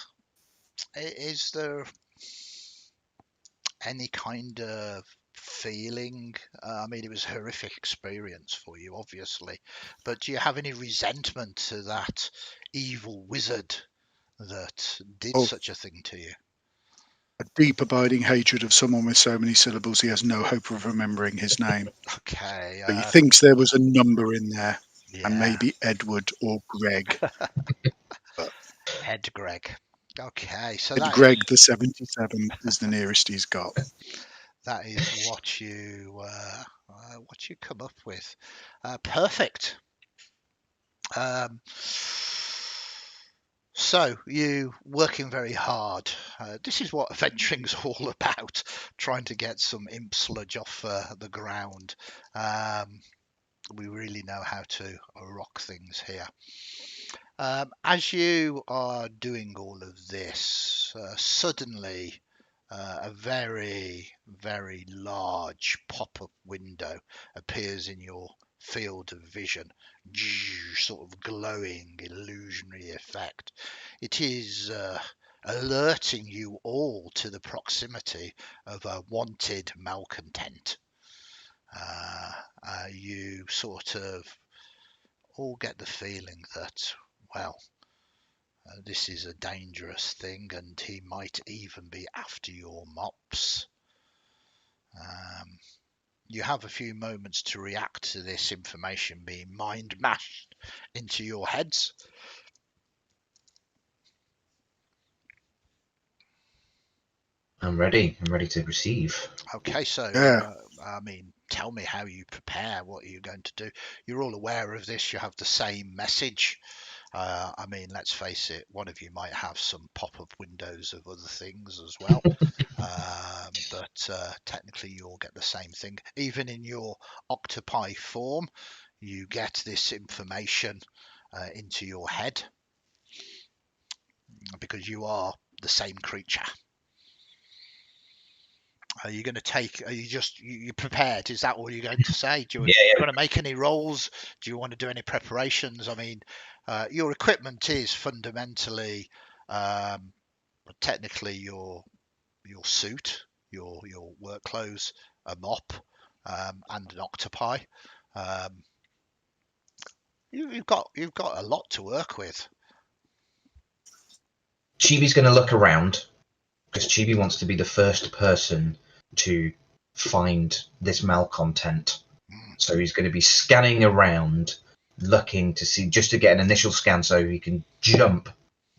any kind of feeling? I mean, it was a horrific experience for you, obviously, but do you have any resentment to that evil wizard that did Oh, such a thing to you? a deep abiding hatred of someone with so many syllables he has no hope of remembering his name. Okay. But he thinks there was a number in there, and Yeah. maybe Edward or Greg. But Ed Greg. Okay, so Ed that Greg the 77 is the nearest he's got. is what you come up with. Perfect. So you working very hard. This is what adventuring's all about: trying to get some imp sludge off the ground. We really know how to rock things here. As you are doing all of this, suddenly a very, very large pop-up window appears in your field of vision, sort of glowing, illusionary effect. It is alerting you all to the proximity of a wanted malcontent. You sort of all get the feeling that, well, this is a dangerous thing, and he might even be after your mops. You have a few moments to react to this information being mind mashed into your heads. I'm ready. I'm ready to receive. Okay, so Yeah. I mean, tell me how you prepare. What are you going to do? You're all aware of this. You have the same message. I mean, let's face it, one of you might have some pop-up windows of other things as well. But technically you'll get the same thing. Even in your octopi form, you get this information into your head because you are the same creature. Are you going to take? Are you prepared? Is that all you're going to say? Do you want to make any rolls? Do you want to do any preparations? I mean, your equipment is fundamentally, technically your suit, your work clothes, a mop, and an octopi. You've got a lot to work with. Chibi's going to look around because Chibi wants to be the first person to find this malcontent. So he's going to be scanning around, looking to see, just to get an initial scan so he can jump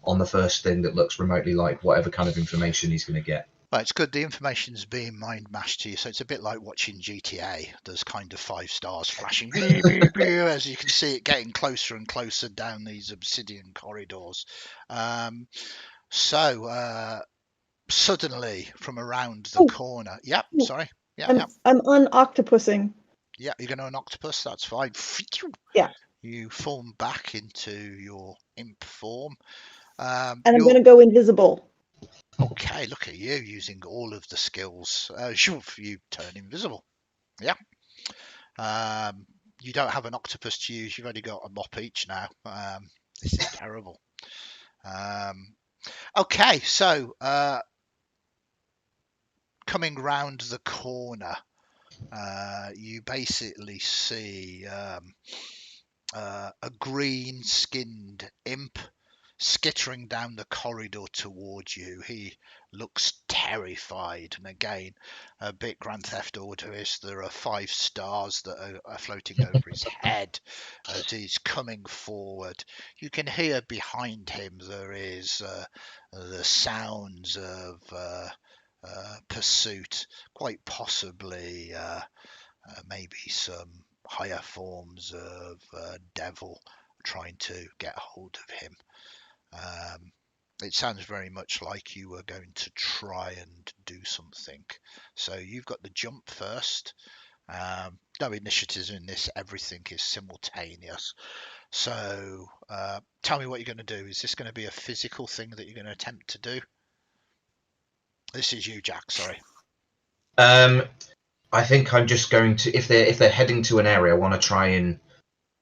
on the first thing that looks remotely like whatever kind of information he's going to get. Well, it's good. The information's being mind mashed to you, so it's a bit like watching GTA. There's kind of 5 stars flashing as you can see it getting closer and closer down these obsidian corridors. Suddenly, from around the corner, sorry, I'm un-octopusing. Yeah, you're going to an octopus. That's fine. Yeah. You form back into your imp form. And I'm going to go invisible. Okay, look at you using all of the skills. You turn invisible. Yeah. You don't have an octopus to use. You've only got a mop each now. This is terrible. Okay, so coming round the corner, you basically see a green-skinned imp skittering down the corridor towards you. He looks terrified, and again, a bit Grand Theft Auto-ish. There are 5 stars that are floating over his head as he's coming forward. You can hear behind him there is the sounds of pursuit, quite possibly maybe some higher forms of devil trying to get hold of him. It sounds very much like you were going to try and do something. So you've got the jump first. No initiatives in this, everything is simultaneous. So tell me what you're going to do. Is this going to be a physical thing that you're going to attempt to do? This is you, Jack, sorry. I think I'm just going to, if they're heading to an area, I want to try and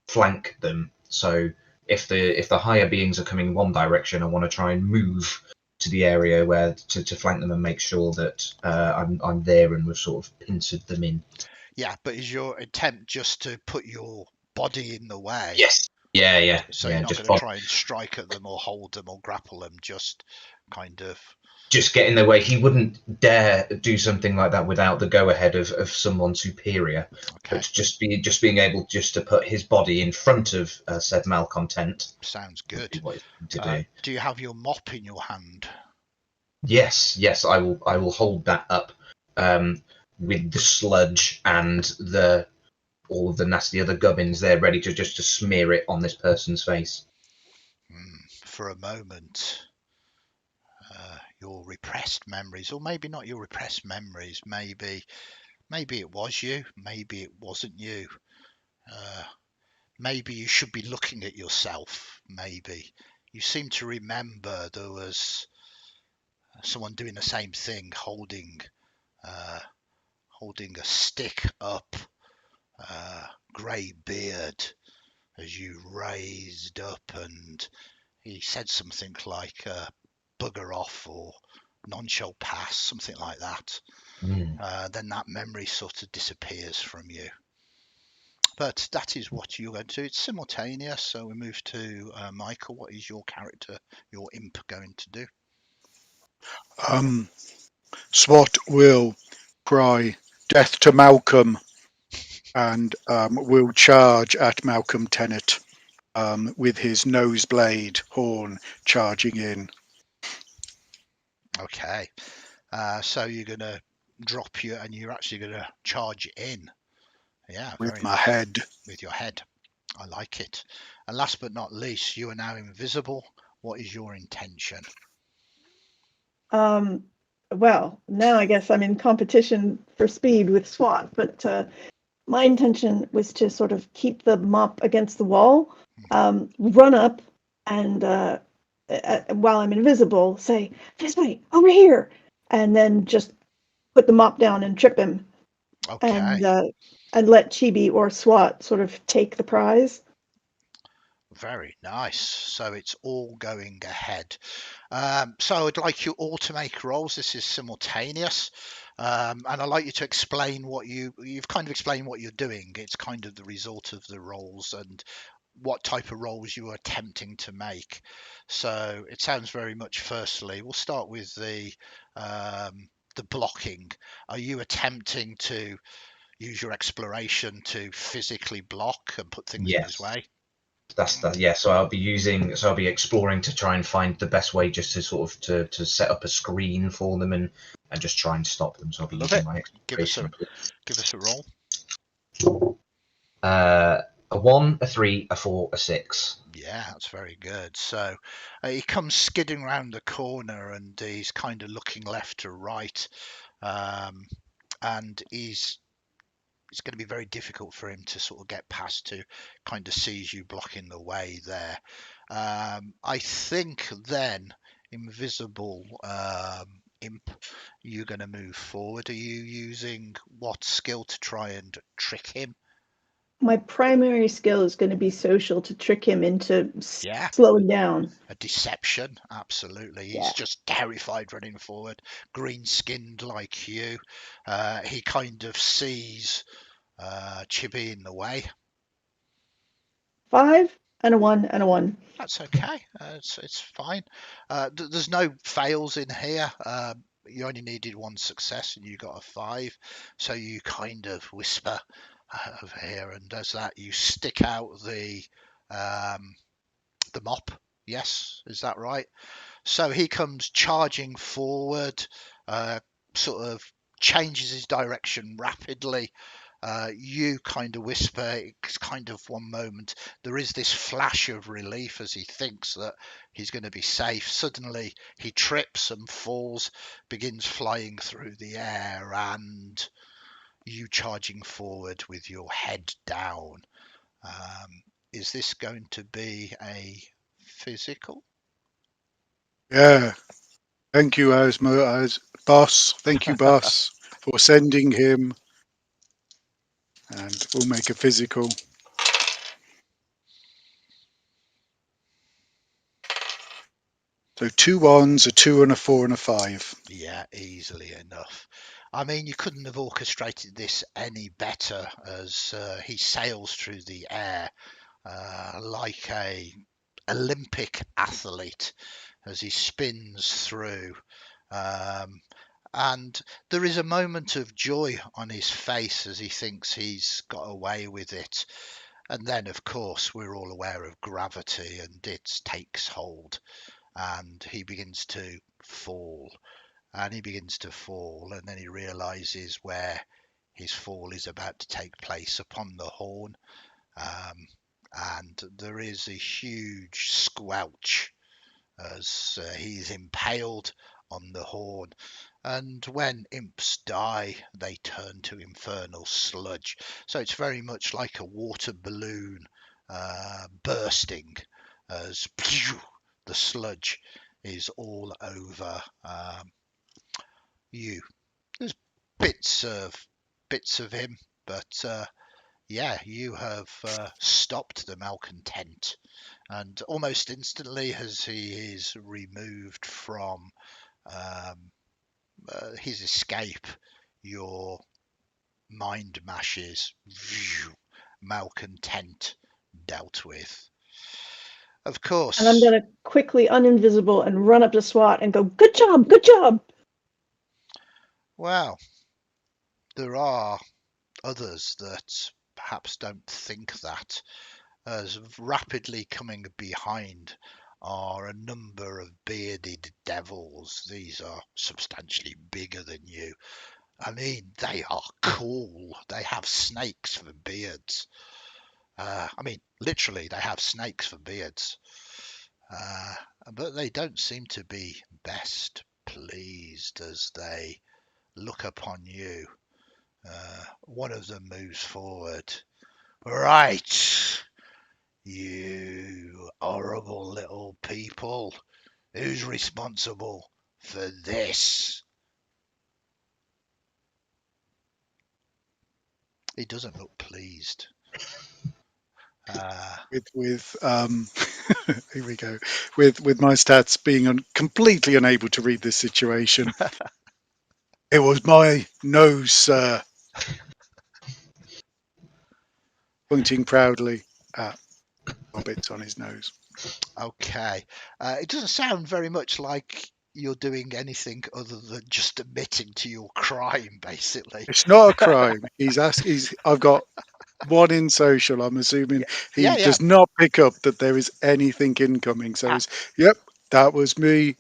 flank them. So if the higher beings are coming one direction, I want to try and move to the area where to flank them and make sure that I'm there and we've sort of pincered them in. Yeah, but is your attempt just to put your body in the way? Yes. Yeah. So yeah, you're not just going to try and strike at them or hold them or grapple them, just kind of... Just get in their way. He wouldn't dare do something like that without the go-ahead of someone superior. Okay. But just being able just to put his body in front of said malcontent. Sounds good. What he's going to do. Do you have your mop in your hand? Yes, I will hold that up with the sludge and all of the nasty other gubbins there, ready to just to smear it on this person's face. For a moment, your repressed memories, or maybe not your repressed memories, maybe it was you, maybe it wasn't you. Maybe you should be looking at yourself. Maybe you seem to remember there was someone doing the same thing, holding a stick up, grey beard, as you raised up, and he said something like bugger off or none shall pass, something like that. Then that memory sort of disappears from you. But that is what you're going to do. It's simultaneous. So we move to Michael. What is your character, your imp, going to do? SWAT will cry death to Malcolm and will charge at Malcolm Tennant with his noseblade horn charging in. Okay. So you're going to drop you and you're actually going to charge in. Yeah. With my head. With your head. I like it. And last but not least, you are now invisible. What is your intention? Well, now I guess I'm in competition for speed with SWAT, but my intention was to sort of keep the mop against the wall, run up, and while I'm invisible, say, this way, over here, and then just put the mop down and trip him. Okay. And let Chibi or SWAT sort of take the prize. Very nice. So it's all going ahead. So I'd like you all to make rolls. This is simultaneous. And I'd like you to explain what you've kind of explained what you're doing. It's kind of the result of the rolls and what type of rolls you are attempting to make. So it sounds very much, firstly, we'll start with the blocking. Are you attempting to use your exploration to physically block and put things in his way? That's that. Yeah. So I'll be exploring to try and find the best way, just to sort of to set up a screen for them and just try and stop them. So I'll be using my exploration. Give us a roll. A 1, a 3, a 4, a 6. Yeah, that's very good. So he comes skidding round the corner and he's kind of looking left to right, and it's going to be very difficult for him to sort of get past, to kind of sees you blocking the way there. I think then, invisible imp, you're going to move forward. Are you using what skill to try and trick him? My primary skill is going to be social, to trick him into slowing down. A deception, absolutely. He's just terrified running forward, green-skinned like you. He kind of sees Chibi in the way. 5 and a 1 and a 1. That's okay. It's fine. There's no fails in here. You only needed one success and you got a 5. So you kind of whisper over here, and as that you stick out the mop. Yes, is that right? So he comes charging forward, sort of changes his direction rapidly, You kind of whisper, it's kind of one moment, there is this flash of relief as he thinks that he's going to be safe. Suddenly he trips and falls, begins flying through the air, and you charging forward with your head down. Is this going to be a physical? Yeah. Thank you, boss. Thank you, boss, for sending him. And we'll make a physical. So 2 1s, a 2 and a 4 and a 5. Yeah, easily enough. I mean, you couldn't have orchestrated this any better as he sails through the air like a Olympic athlete as he spins through. And there is a moment of joy on his face as he thinks he's got away with it. And then, of course, we're all aware of gravity and it takes hold and he begins to fall. And he begins to fall, and then he realizes where his fall is about to take place upon the horn. And there is a huge squelch as he's impaled on the horn. And when imps die, they turn to infernal sludge. So it's very much like a water balloon bursting as the sludge is all over you. There's bits of him, but yeah, you have stopped the malcontent, and almost instantly, as he is removed from his escape, your mind mashes, malcontent dealt with. Of course. And I'm going to quickly uninvisible and run up to SWAT and go, good job, good job. Well, there are others that perhaps don't think that, as rapidly coming behind are a number of bearded devils. These are substantially bigger than you. I mean, they are cool. They have snakes for beards. I mean, literally, they have snakes for beards. But they don't seem to be best pleased as they look upon you. One of them moves forward. Right, you horrible little people. Who's responsible for this? He doesn't look pleased. With here we go. With my stats being completely unable to read this situation. It was my nose, sir. Pointing proudly at bits on his nose. Okay. It doesn't sound very much like you're doing anything other than just admitting to your crime, basically. It's not a crime. I've got one in social. I'm assuming he does not pick up that there is anything incoming. So yep, that was me.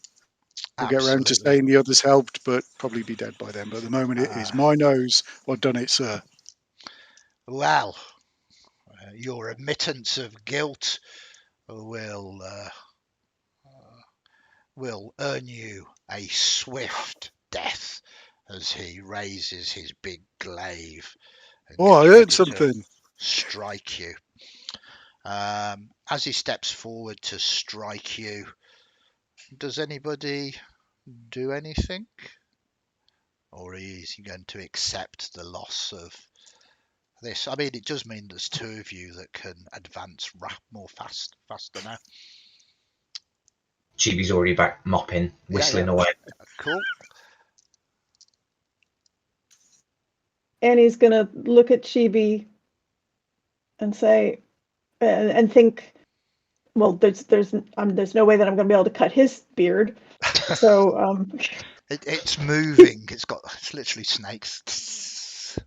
We'll get around to saying the others helped, but probably be dead by then. But at the moment, it is my nose. What done it, sir? Well, your admittance of guilt will earn you a swift death as he raises his big glaive. Oh, I heard something. Strike you. As he steps forward to strike you, does anybody do anything? Or is he going to accept the loss of this? I mean, it does mean there's two of you that can advance faster now. Chibi's already back mopping, whistling away. Cool. Annie's going to look at Chibi and say, and think, well, there's no way that I'm going to be able to cut his beard. So it's moving. It's literally snakes.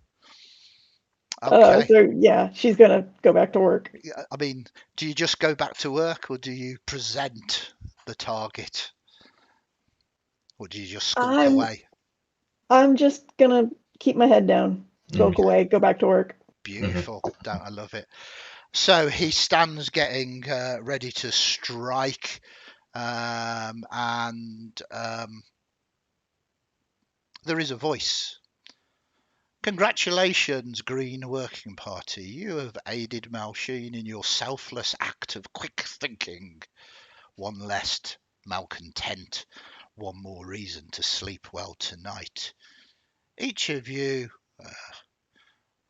Okay. So yeah, she's going to go back to work. I mean, do you just go back to work, or do you present the target, or do you just skunk away? I'm just going to keep my head down. Skulk away, go back to work. Beautiful. Don't I love it? So he stands getting ready to strike, and there is a voice. Congratulations, Green Working Party. You have aided Malsheen in your selfless act of quick thinking. One less malcontent, one more reason to sleep well tonight. Each of you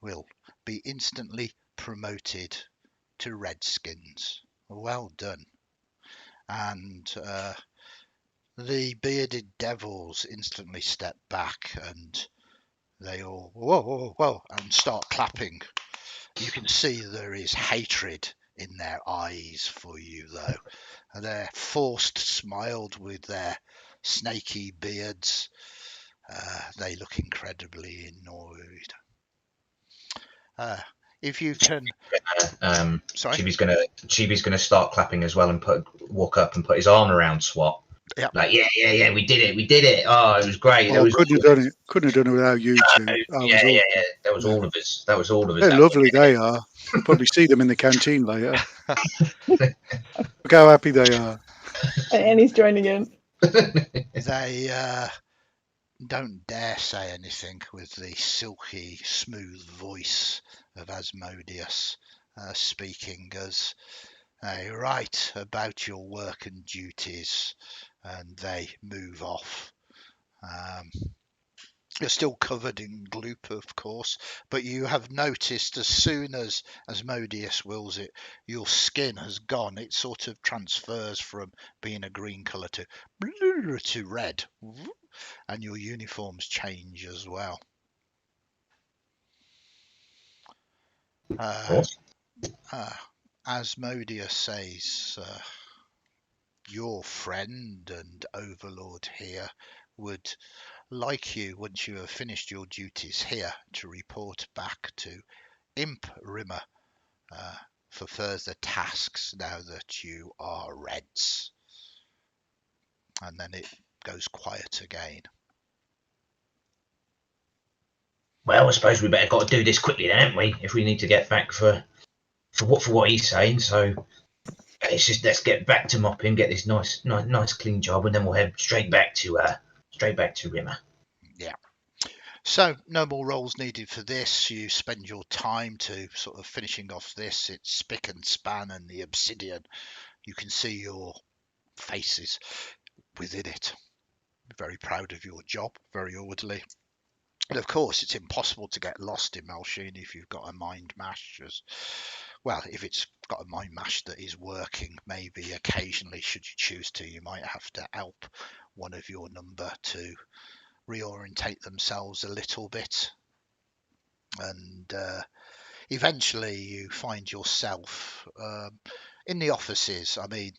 will be instantly promoted to Redskins. Well done. And the bearded devils instantly step back and they all whoa, whoa, whoa, and start clapping. You can see there is hatred in their eyes for you, though. And they're forced smiled with their snaky beards. They look incredibly annoyed. If you can, sorry. Chibi's gonna start clapping as well and walk up and put his arm around SWAT. Yeah. Like yeah, we did it. Oh, it was great. Oh, couldn't have done it without you two. Yeah. That was all of us. They're lovely. They are. Probably see them in the canteen later. Look how happy they are. And he's joining in. They don't dare say anything with the silky, smooth voice of Asmodeus speaking as they write about your work and duties, and they move off. You're still covered in gloop, of course, but you have noticed as soon as Asmodeus wills it, your skin has gone. It sort of transfers from being a green colour to red, and your uniforms change as well. Asmodeus says, your friend and overlord here would like you, once you have finished your duties here, to report back to Imp Rov for further tasks now that you are Reds. And then it goes quiet again. Well, I suppose we better got to do this quickly then, haven't we? If we need to get back for what he's saying. So let's get back to mopping, get this nice clean job, and then we'll head straight back to Rimmer. Yeah. So no more rolls needed for this. You spend your time to sort of finishing off this. It's spick and span and the obsidian. You can see your faces within it. Very proud of your job, very orderly. And of course, it's impossible to get lost in Malsheen if you've got a mind mash. Well, if it's got a mind mash that is working, maybe occasionally, should you choose to, you might have to help one of your number to reorientate themselves a little bit. And eventually you find yourself in the offices. I mean,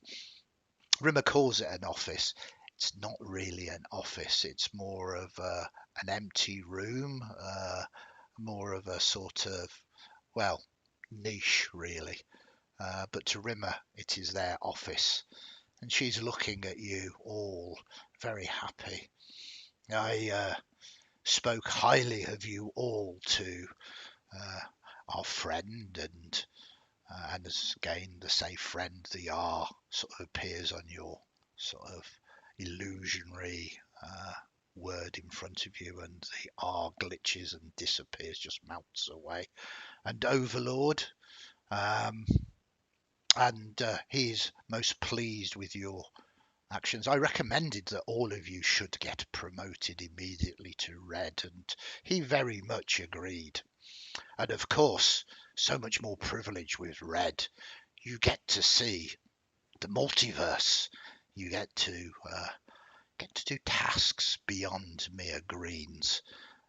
Rimmer calls it an office. It's not really an office. It's more of an empty room, more of a sort of, well, niche really. But to Rimmer, it is their office. And she's looking at you all very happy. I spoke highly of you all to our friend, and again the say friend, the R sort of appears on your sort of illusionary word in front of you, and the R glitches and disappears, just melts away. And Overlord, and he's most pleased with your actions. I recommended that all of you should get promoted immediately to Red, and he very much agreed. And of course, so much more privilege with Red. You get to see the multiverse. You get to do tasks beyond mere greens.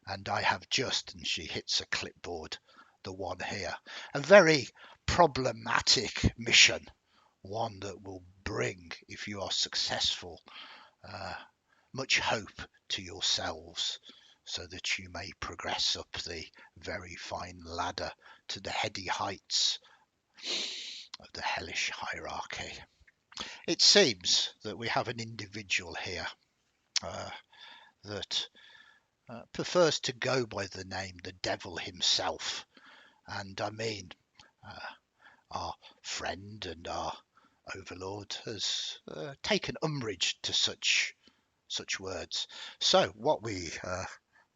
And I have just, and she hits a clipboard, the one here, a very problematic mission, one that will bring, if you are successful, much hope to yourselves, so that you may progress up the very fine ladder to the heady heights of the hellish hierarchy. It seems that we have an individual here that prefers to go by the name the Devil himself. And I mean, our friend and our overlord has taken umbrage to such words. So what we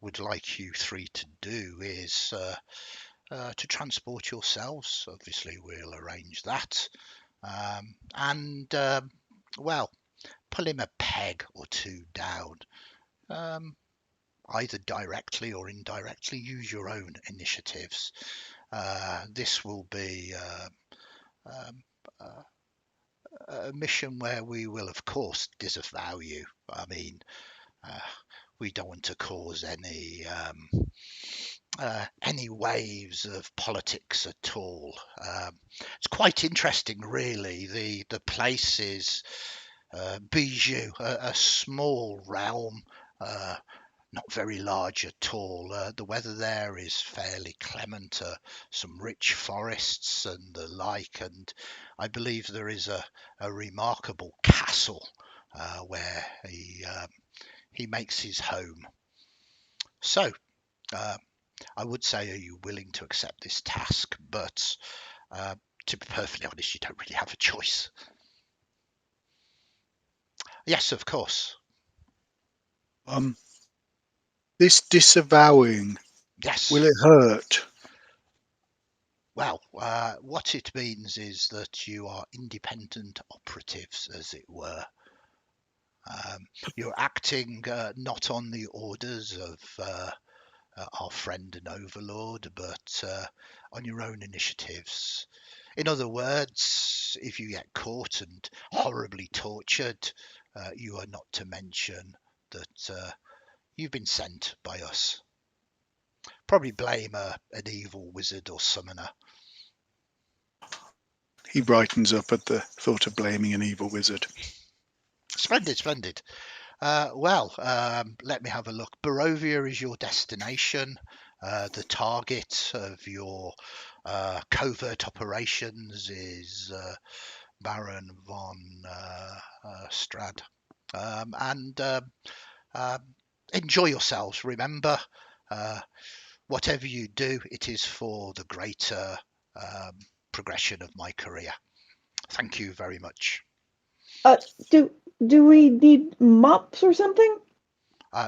would like you three to do is to transport yourselves. Obviously, we'll arrange that. Well, pull him a peg or two down. Either directly or indirectly, use your own initiatives. This will be a mission where we will, of course, disavow you. I mean, we don't want to cause any waves of politics at all. It's quite interesting, really. The place is Bijou, a small realm, not very large at all. The weather there is fairly clement, some rich forests and the like, and I believe there is a remarkable castle where he makes his home. So, I would say, are you willing to accept this task? But to be perfectly honest, you don't really have a choice. Yes, of course. This disavowing, Yes. will it hurt? Well, what it means is that you are independent operatives, as it were. You're acting not on the orders of our friend and overlord, but on your own initiatives. In other words, if you get caught and horribly tortured, you are not to mention that you've been sent by us. Probably blame an evil wizard or summoner. He brightens up at the thought of blaming an evil wizard. Splendid, splendid. Well, let me have a look. Barovia is your destination. The target of your covert operations is Baron von Strad. Enjoy yourselves. Remember, whatever you do, it is for the greater progression of my career. Thank you very much. Do we need mops or something?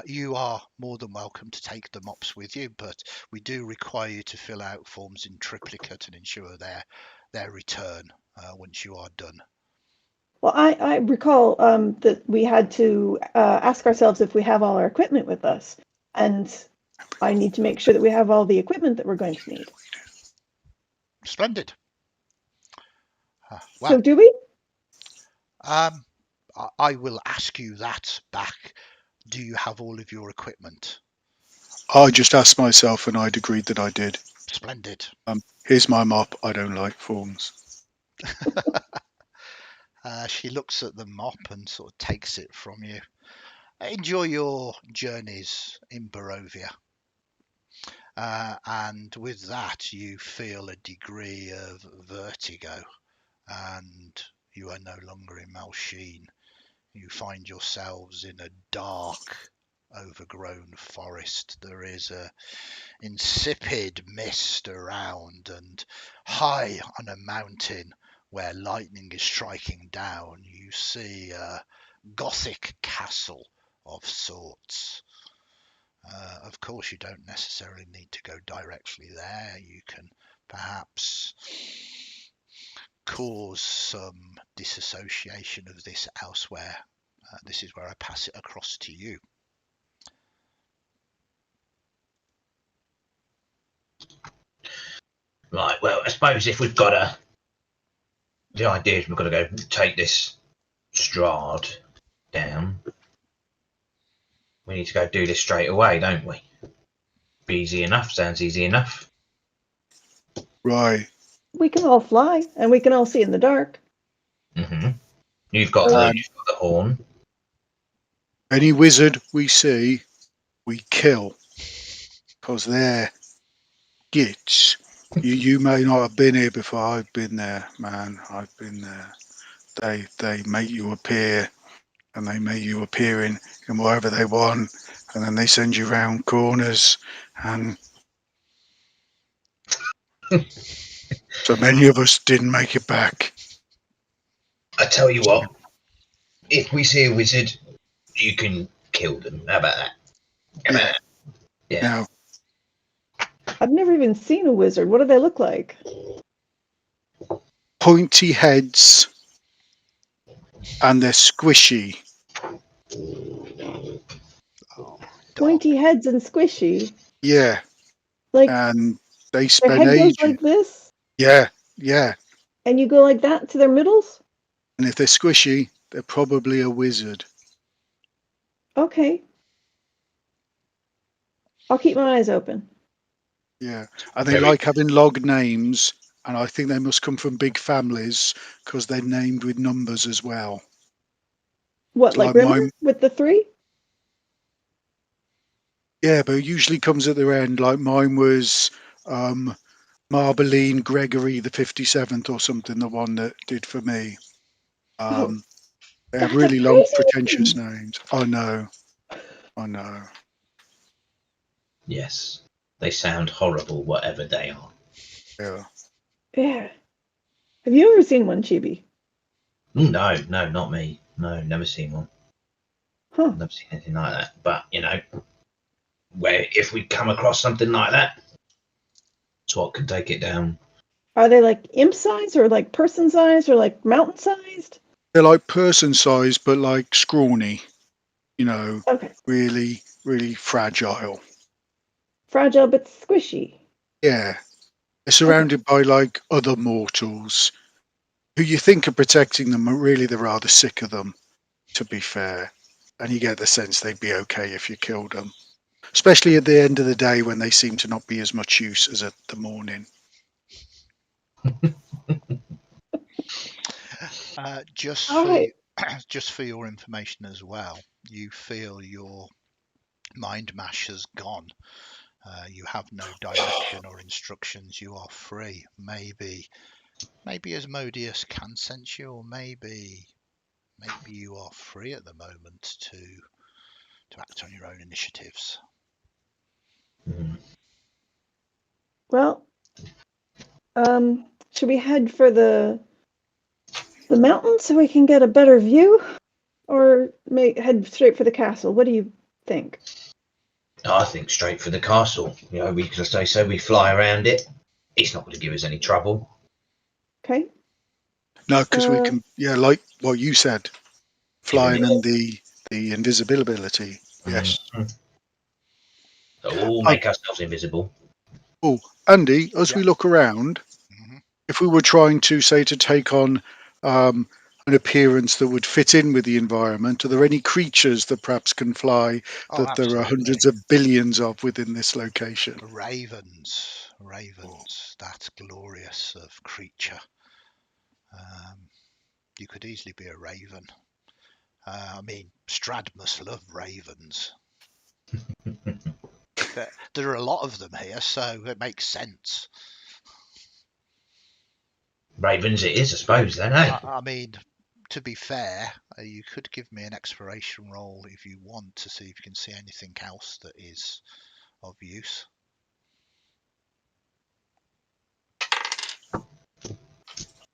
You are more than welcome to take the mops with you, but we do require you to fill out forms in triplicate and ensure their return once you are done. Well, I recall that we had to ask ourselves if we have all our equipment with us, and I need to make sure that we have all the equipment that we're going to need. Splendid. Well, so do we? I will ask you that back. Do you have all of your equipment? I just asked myself and I'd agreed that I did. Splendid. Here's my mop. I don't like forms. She looks at the mop and sort of takes it from you. Enjoy your journeys in Barovia. And with that, you feel a degree of vertigo, and you are no longer in Malsheen. You find yourselves in a dark, overgrown forest. There is a insipid mist around, and high on a mountain where lightning is striking down, you see a Gothic castle of sorts. Of course, you don't necessarily need to go directly there. You can perhaps cause some disassociation of this elsewhere. This is where I pass it across to you. Right, well, I suppose if we've got the idea is we've got to go take this Strahd down, we need to go do this straight away, don't we? Be easy enough, sounds easy enough. Right. We can all fly, and we can all see in the dark. Mm-hmm. You've got the horn. Any wizard we see, we kill. Because they're gits. You may not have been here before. I've been there, man. I've been there. They make you appear, and they make you appear in wherever they want, and then they send you round corners, and so many of us didn't make it back. I tell you what, if we see a wizard, you can kill them. How about that? How about that? Yeah. Now, I've never even seen a wizard. What do they look like? pointy heads, and they're squishy. Oh, Pointy heads and squishy. Yeah, Like and they their spend head goes ages. like this, Yeah, and you go like that to their middles? and if they're squishy, they're probably a wizard. Okay. I'll keep my eyes open. Yeah, and they Very- like having log names, and I think they must come from big families because they're named with numbers as well. What, It's like like River mine. with the 3? Yeah, but it usually comes at their end. Like mine was Marbeline Gregory the 57th or something, the one that did for me. Oh, They have that's a really long, crazy pretentious name. names. I know. Yes. They sound horrible, whatever they are. Yeah. Yeah. Have you ever seen one, Chibi? No, not me. No, never seen one. Huh. Never seen anything like that. But, you know, where if we come across something like that, SWAT can take it down. Are they like imp size or like person size or like mountain sized? They're like person sized, but like scrawny. You know, Okay. really, really fragile. Fragile but squishy. Yeah. They're surrounded by like other mortals who you think are protecting them, but really they're rather sick of them, to be fair. And you get the sense they'd be okay if you killed them. Especially at the end of the day when they seem to not be as much use as at the morning. Just All for right. just for your information as well, you feel your mind mash has gone. You have no direction or instructions. You are free. Maybe Asmodeus can sense you, or maybe you are free at the moment to act on your own initiatives. Well, should we head for the mountain so we can get a better view, or head straight for the castle? What do you think? I think straight for the castle. You know, we just say we fly around it. It's not going to give us any trouble. Okay. No, because we can, yeah, like what you said, flying and the invisibility. Yes. So we'll make ourselves invisible. Oh, Andy, as Yeah. we look around, Mhm. if we were trying to say to take on an appearance that would fit in with the environment, are there any creatures that perhaps can fly Oh, that there are absolutely. hundreds of billions of within this location? Ravens, that glorious of creature. You could easily be a raven. I mean, Strad must love ravens. There are a lot of them here, so it makes sense. Ravens it is, I suppose, then, eh? I mean, to be fair, you could give me an exploration roll if you want to see if you can see anything else that is of use.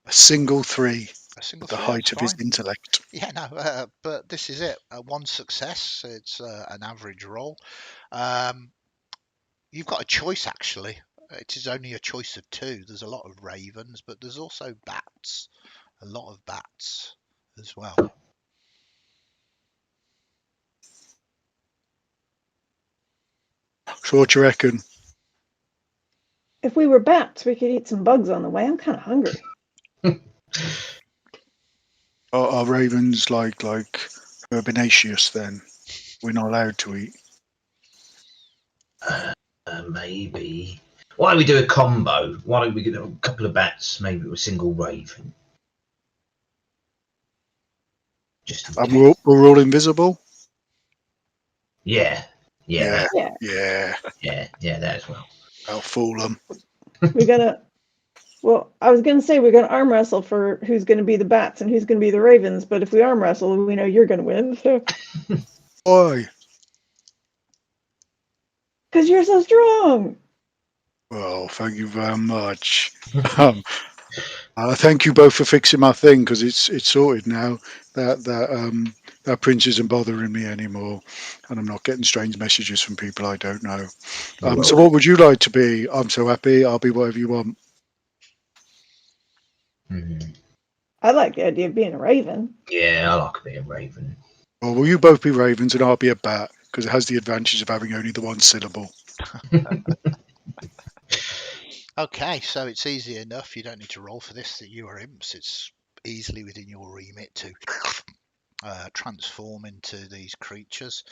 A single 3 A single at the 3, height that's of his fine. intellect. Yeah, no, but this is it. One success. It's an average roll. You've got a choice, actually. It is only a choice of 2. There's a lot of ravens, but there's also bats. A lot of bats as well. So what do you reckon? If we were bats, we could eat some bugs on the way. I'm kind of hungry. Are ravens like herbaceous then? We're not allowed to eat. Maybe. Why don't we do a combo? Why don't we get a couple of bats, maybe with a single raven? Just in And case. we're all invisible? Yeah, Yeah. that, Yeah. that as well. I'll fool them. We're gonna. Well, I was gonna say we're gonna arm wrestle for who's gonna be the bats and who's gonna be the ravens. But if we arm wrestle, we know you're gonna win. So Why? Because you're so strong. Well, thank you very much. Thank you both for fixing my thing, because it's sorted now. That prince isn't bothering me anymore, and I'm not getting strange messages from people I don't know. So what would you like to be? I'm so happy. I'll be whatever you want. I like the idea of being a raven. Yeah, I like being Raven. Well, will you both be ravens, and I'll be a bat, because it has the advantage of having only the one syllable. Okay, so it's easy enough. You don't need to roll for this. That you are imps. It's easily within your remit to transform into these creatures,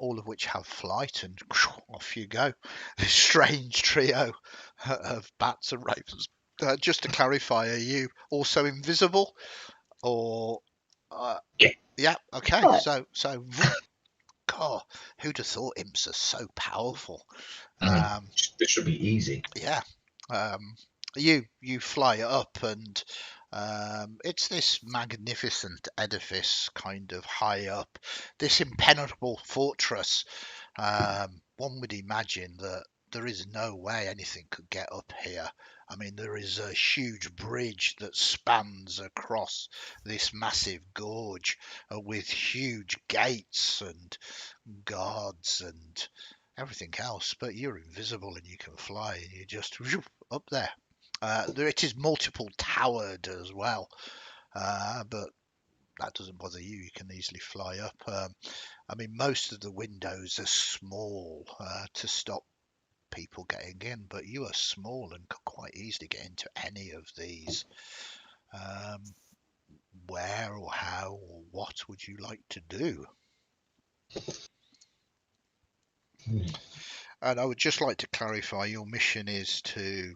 all of which have flight, and off you go. This strange trio of bats and ravens. Just to clarify, are you also invisible, or? Yeah. Yeah. Okay. What? So. God, who'd have thought imps are so powerful? This should be easy. Yeah. You fly up, and it's this magnificent edifice kind of high up, this impenetrable fortress. One would imagine that there is no way anything could get up here. I mean, there is a huge bridge that spans across this massive gorge, with huge gates and guards and everything else, but you're invisible and you can fly, and you just up there. It is multiple towered as well, but that doesn't bother you. You can easily fly up. I mean, most of the windows are small to stop people getting in, but you are small and could quite easily get into any of these. Where or how or what would you like to do? And I would just like to clarify, your mission is to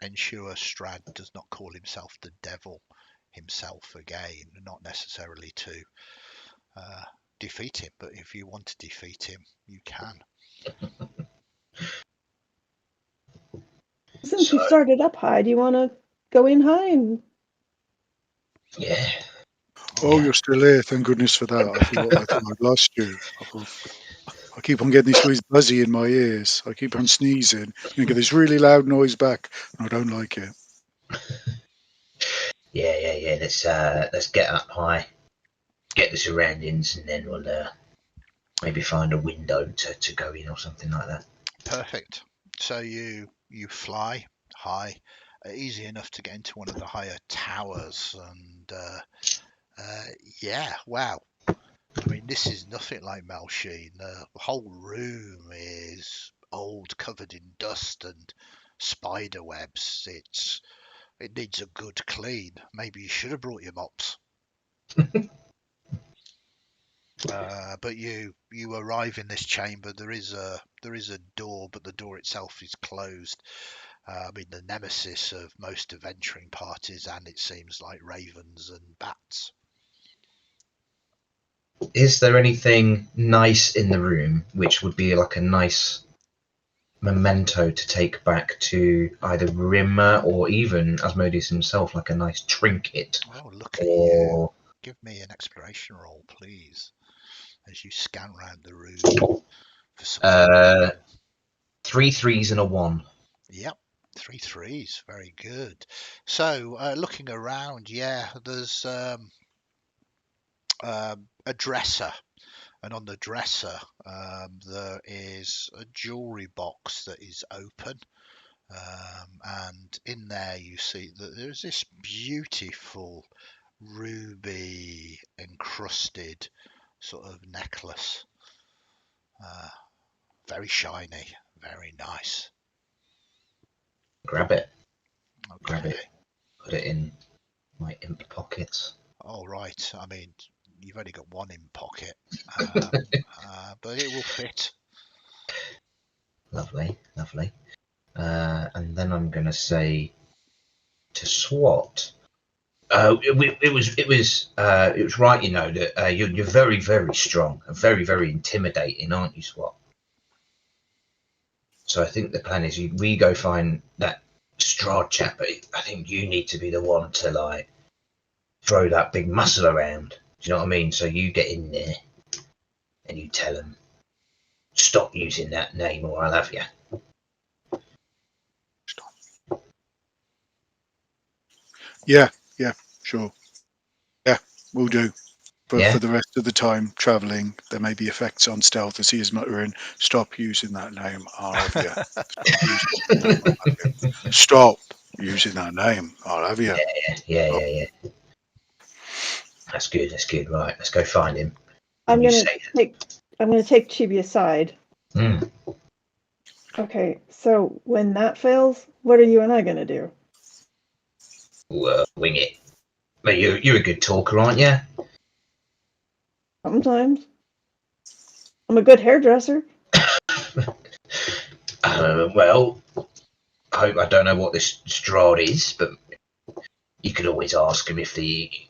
ensure Strad does not call himself the devil himself again, not necessarily to defeat him, but if you want to defeat him, you can. Since we started up high, do you want to go in high? And Yeah. Oh, you're still here. Thank goodness for that. I thought I'd lost you. I keep on getting this weird buzzy in my ears. I keep on sneezing, and I get this really loud noise back, and I don't like it. Yeah. Let's get up high, get the surroundings, and then we'll maybe find a window to go in or something like that. Perfect. So you fly high, easy enough to get into one of the higher towers, and yeah, wow. I mean, this is nothing like Melsheen. The whole room is old, covered in dust and spider webs. It needs a good clean. Maybe you should have brought your mops. But you arrive in this chamber. There is a door, but the door itself is closed. I mean, the nemesis of most adventuring parties, and it seems like ravens and bats. Is there anything nice in the room which would be like a nice memento to take back to either Rimmer or even Asmodeus himself, like a nice trinket? Oh, look at you. Give me an exploration roll, please, as you scan around the room for something. 3 3s and a 1. Yep, 3 3s. Very good. So, looking around, yeah, there's a dresser, and on the dresser there is a jewelry box that is open, and in there you see that there's this beautiful ruby encrusted sort of necklace, very shiny, very nice. Grab it. Okay. Grab it. Put it in my imp pockets. All right. I mean, you've only got one in pocket, but it will fit. Lovely. And then I'm going to say to SWAT. It was right, you know, that you're very, very strong and very, very intimidating, aren't you, SWAT? So I think the plan is we go find that Strahd chap, but I think you need to be the one to like throw that big muscle around. Do you know what I mean? So you get in there and you tell him stop using that name or I'll have you. Yeah, sure. Yeah, we'll do. But Yeah? for the rest of the time travelling, there may be effects on stealth as he is muttering, "Stop using that name, I'll have you. Stop using that name, I'll have you." Yeah. That's good. Right, let's go find him. I'm You gonna say take Chibi aside. that. Okay, so when that fails, what are you and I gonna do? Wing it. But you're a good talker, aren't you? Sometimes. I'm a good hairdresser. Well, I don't know what this Strahd is, but you could always ask him if they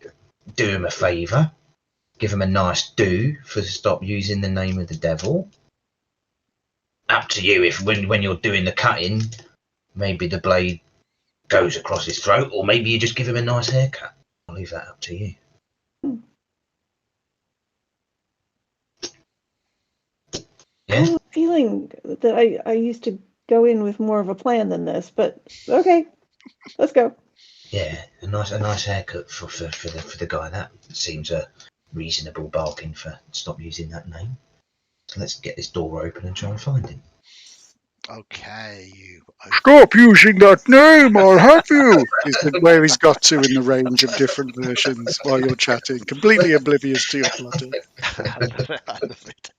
do him a favour. Give him a nice do for stop using the name of the devil. Up to you if when you're doing the cutting, maybe the blade goes across his throat, or maybe you just give him a nice haircut. I'll leave that up to you. I have a feeling that I used to go in with more of a plan than this, but okay, let's go. Yeah, a nice haircut for the guy. That seems a reasonable bargain for stop using that name. So let's get this door open and try and find him. Okay, you. Stop using that name, I'll have you. Is where he's got to in the range of different versions while you're chatting, completely oblivious to your plotting. I love it.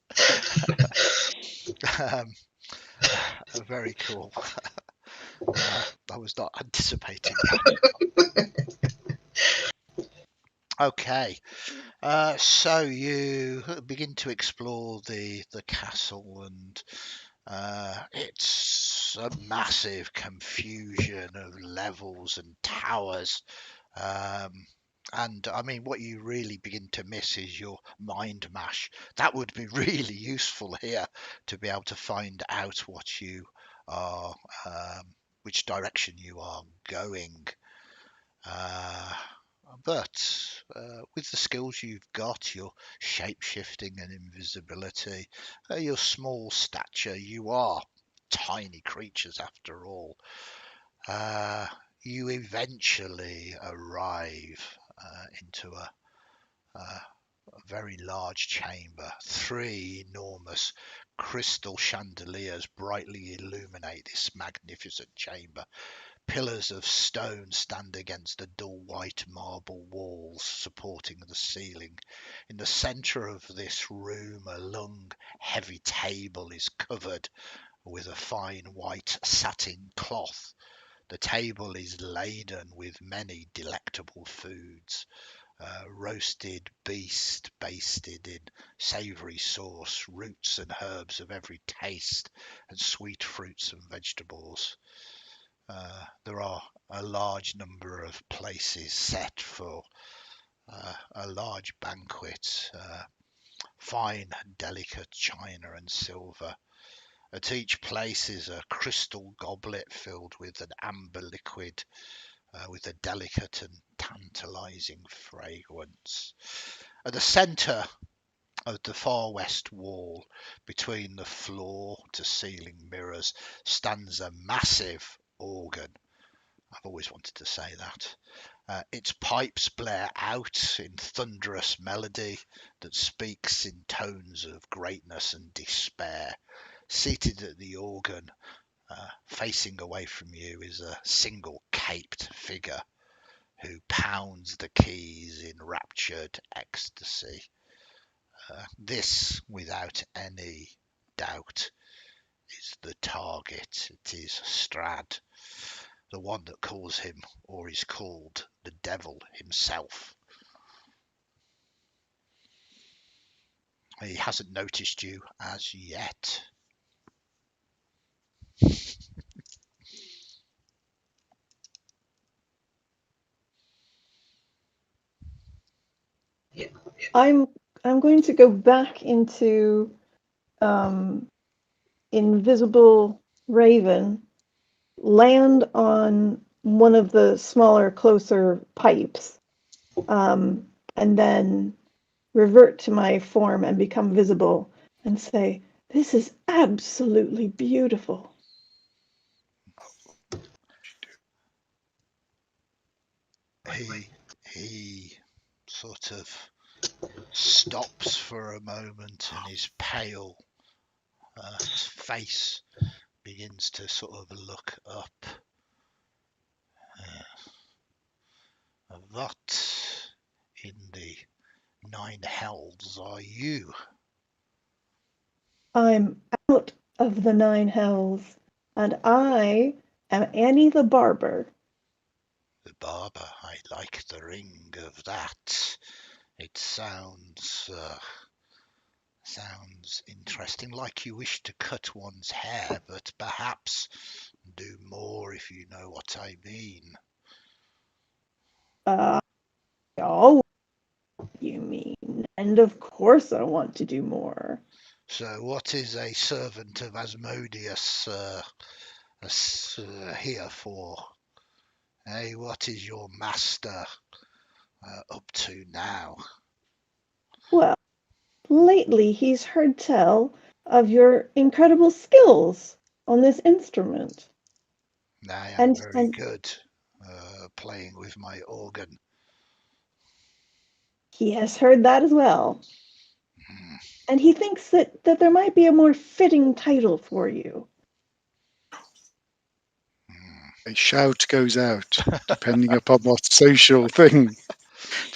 Very cool. I was not anticipating that. Okay, so you begin to explore the castle, and it's a massive confusion of levels and towers. And I mean, what you really begin to miss is your mind mash. That would be really useful here to be able to find out what you are, which direction you are going. But with the skills you've got, your shape shifting and invisibility, your small stature, you are tiny creatures after all. You eventually arrive into a very large chamber. 3 enormous crystal chandeliers brightly illuminate this magnificent chamber. Pillars of stone stand against the dull white marble walls supporting the ceiling. In the centre of this room, a long, heavy table is covered with a fine white satin cloth. The table is laden with many delectable foods. Roasted beast basted in savoury sauce, roots and herbs of every taste, and sweet fruits and vegetables. There are a large number of places set for a large banquet, fine, delicate china and silver. At each place is a crystal goblet filled with an amber liquid with a delicate and tantalizing fragrance. At the centre of the far west wall, between the floor to ceiling mirrors, stands a massive organ. I've always wanted to say that. Its pipes blare out in thunderous melody that speaks in tones of greatness and despair. Seated at the organ, facing away from you, is a single caped figure who pounds the keys in raptured ecstasy. This, without any doubt, is the target. It is Strahd, the one that calls him, or is called, the devil himself. He hasn't noticed you as yet. I'm going to go back into Invisible Raven, land on one of the smaller, closer pipes, and then revert to my form and become visible and say, This is absolutely beautiful. He sort of stops for a moment, and his pale face begins to sort of look up. What in the nine hells are you? I'm out of the 9 hells, and I am Annie the Barber. The barber. I like the ring of that. It sounds interesting, like you wish to cut one's hair, but perhaps do more if you know what I mean. Oh, you mean? And of course I want to do more. So what is a servant of Asmodeus here for? Hey, what is your master up to now? Well, lately he's heard tell of your incredible skills on this instrument. I am very And good playing with my organ. he has heard that as well. Hmm. And he thinks that there might be a more fitting title for you. A shout goes out, depending upon what social thing. Do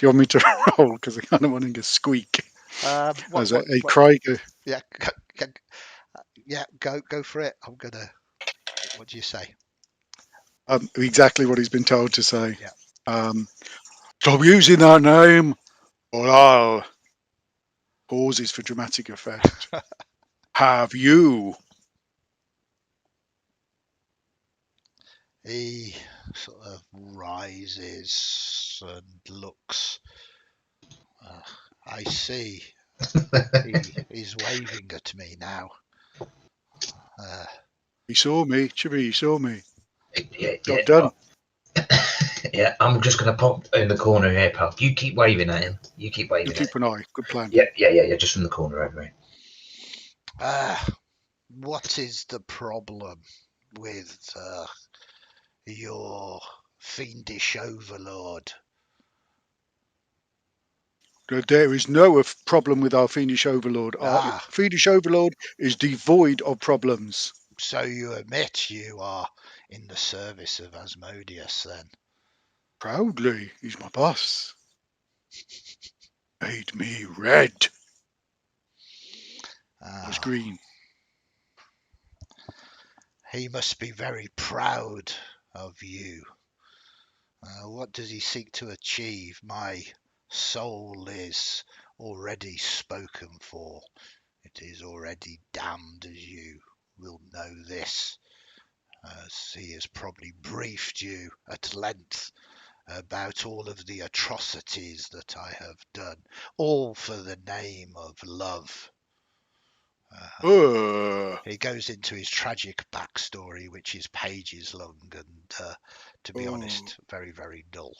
you want me to roll? Because I kind of want to squeak. As a cry goes. Yeah, go for it. I'm gonna. What do you say? Exactly what he's been told to say. Yeah. Stop using that name, or I'll. Pauses for dramatic effect. Have you? He sort of rises and looks. I see. He's waving at me now. He saw me. Chibi, he saw me. Yeah, Job done. Yeah, I'm just going to pop in the corner here, pal. You keep waving at him. You keep waving You keep an eye. Good plan. Yeah, just from the corner over here. What is the problem with your fiendish overlord? There is no problem with our Fiendish Overlord. Our Fiendish Overlord is devoid of problems. So you admit you are in the service of Asmodeus, then? Proudly, he's my boss. Made me red. I was green. He must be very proud of you. What does he seek to achieve? My soul is already spoken for. It is already damned, as you will know this, as he has probably briefed you at length about all of the atrocities that I have done, all for the name of love. He goes into his tragic backstory, which is pages long and, to be honest, very, very dull.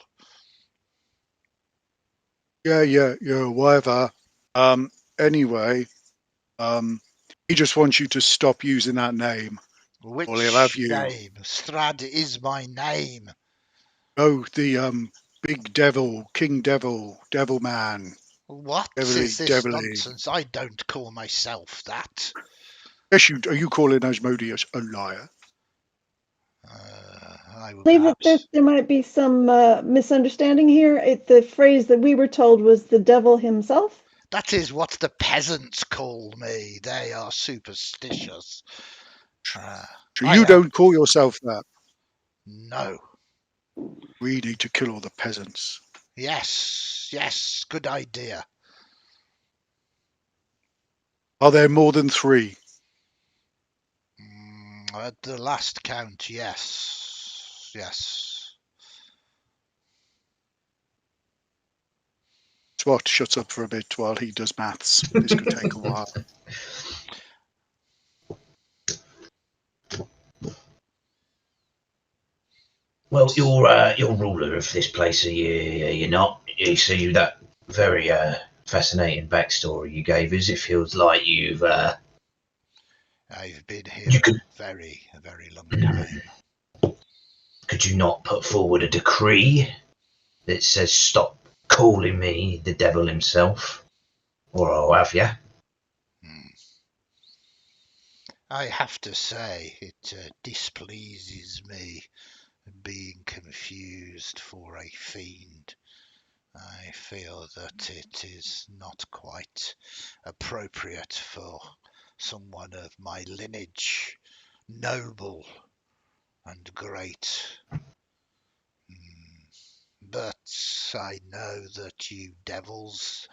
Yeah, whatever. Anyway, he just wants you to stop using that name. Which or he'll have you. name? Strad is my name. Oh, the big devil, king devil, devil man. What Devilly, is this devilly. nonsense? I don't call myself that. Yes, are you calling Asmodeus a liar? I will believe perhaps... there might be some misunderstanding here. The phrase that we were told was the devil himself. That is what the peasants call me. They are superstitious. So you don't call yourself that? No. We need to kill all the peasants. Yes, good idea. Are there more than 3? At the last count, yes. Swat shuts up for a bit while he does maths. This could take a while. Well, you're ruler of this place, are you? You're not. You see that very fascinating backstory you gave us. It feels like you've I've been here a very long time. Could you not put forward a decree that says stop calling me the devil himself? Or I'll have you. I have to say, it displeases me being confused for a fiend. I feel that it is not quite appropriate for someone of my lineage, noble and great. But I know that you devils,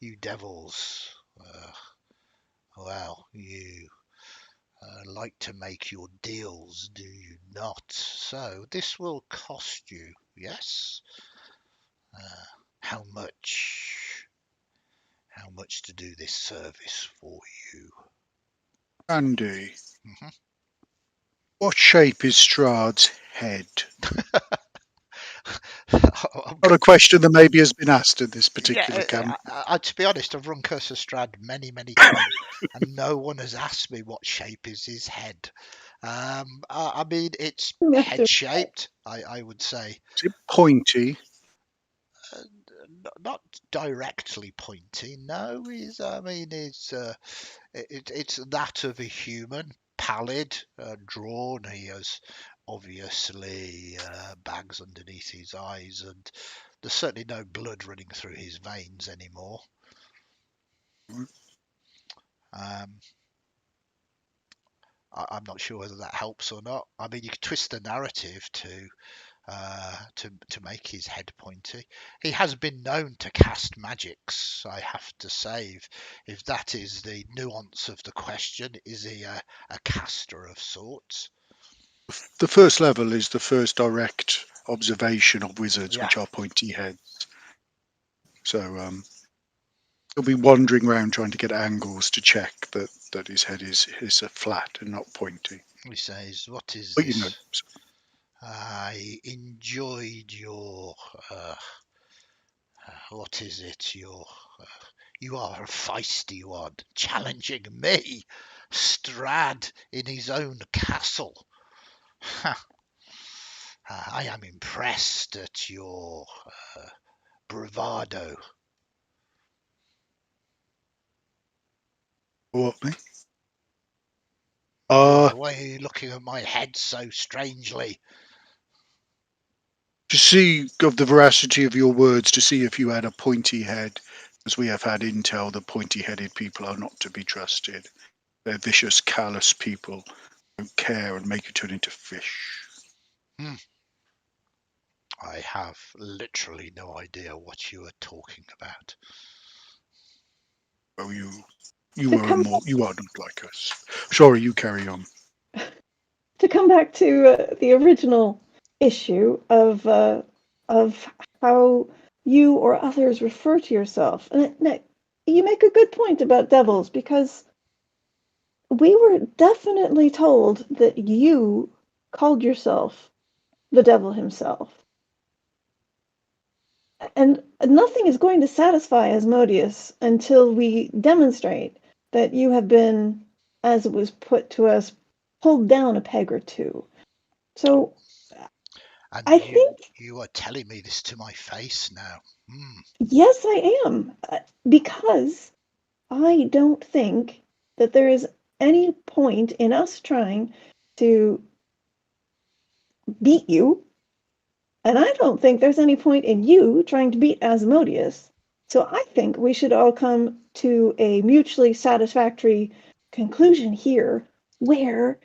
you devils, well, you like to make your deals, do you not? So this will cost you, yes? How much? How much to do this service for you? Andy, what shape is Strahd's head? Not a question that maybe has been asked in this particular camp. To be honest, I've run Curse of Strahd many times, and no one has asked me what shape is his head. I mean, it's head-shaped, I would say. Is it pointy? Not directly pointy, no. It's that of a human, pallid, drawn. He has obviously bags underneath his eyes, and there's certainly no blood running through his veins anymore. I'm not sure whether that helps or not. I mean, you could twist the narrative to make his head pointy. He has been known to cast magics, I have to say. If that is the nuance of the question, is he a caster of sorts? The first level is the first direct observation of wizards, which are pointy heads. So he'll be wandering around trying to get angles to check that his head is flat and not pointy. He says, "What is but this? You know, I enjoyed your what is it? You are a feisty one, challenging me, Strahd, in his own castle. I am impressed at your bravado." what me? Why are you looking at my head so strangely? To see of the veracity of your words, to see if you had a pointy head, as we have had intel that pointy-headed people are not to be trusted. They're vicious, callous people who don't care and make you turn into fish. I have literally no idea what you are talking about. Oh, you are not like us. Sorry, you carry on. To come back to the original issue of how you or others refer to yourself, and you make a good point about devils, because we were definitely told that you called yourself the devil himself. And nothing is going to satisfy Asmodeus until we demonstrate that you have been, as it was put to us, pulled down a peg or two. So and I think you are telling me this to my face now. Yes, I am, because I don't think that there is any point in us trying to beat you, and I don't think there's any point in you trying to beat Asmodeus. So I think we should all come to a mutually satisfactory conclusion here, where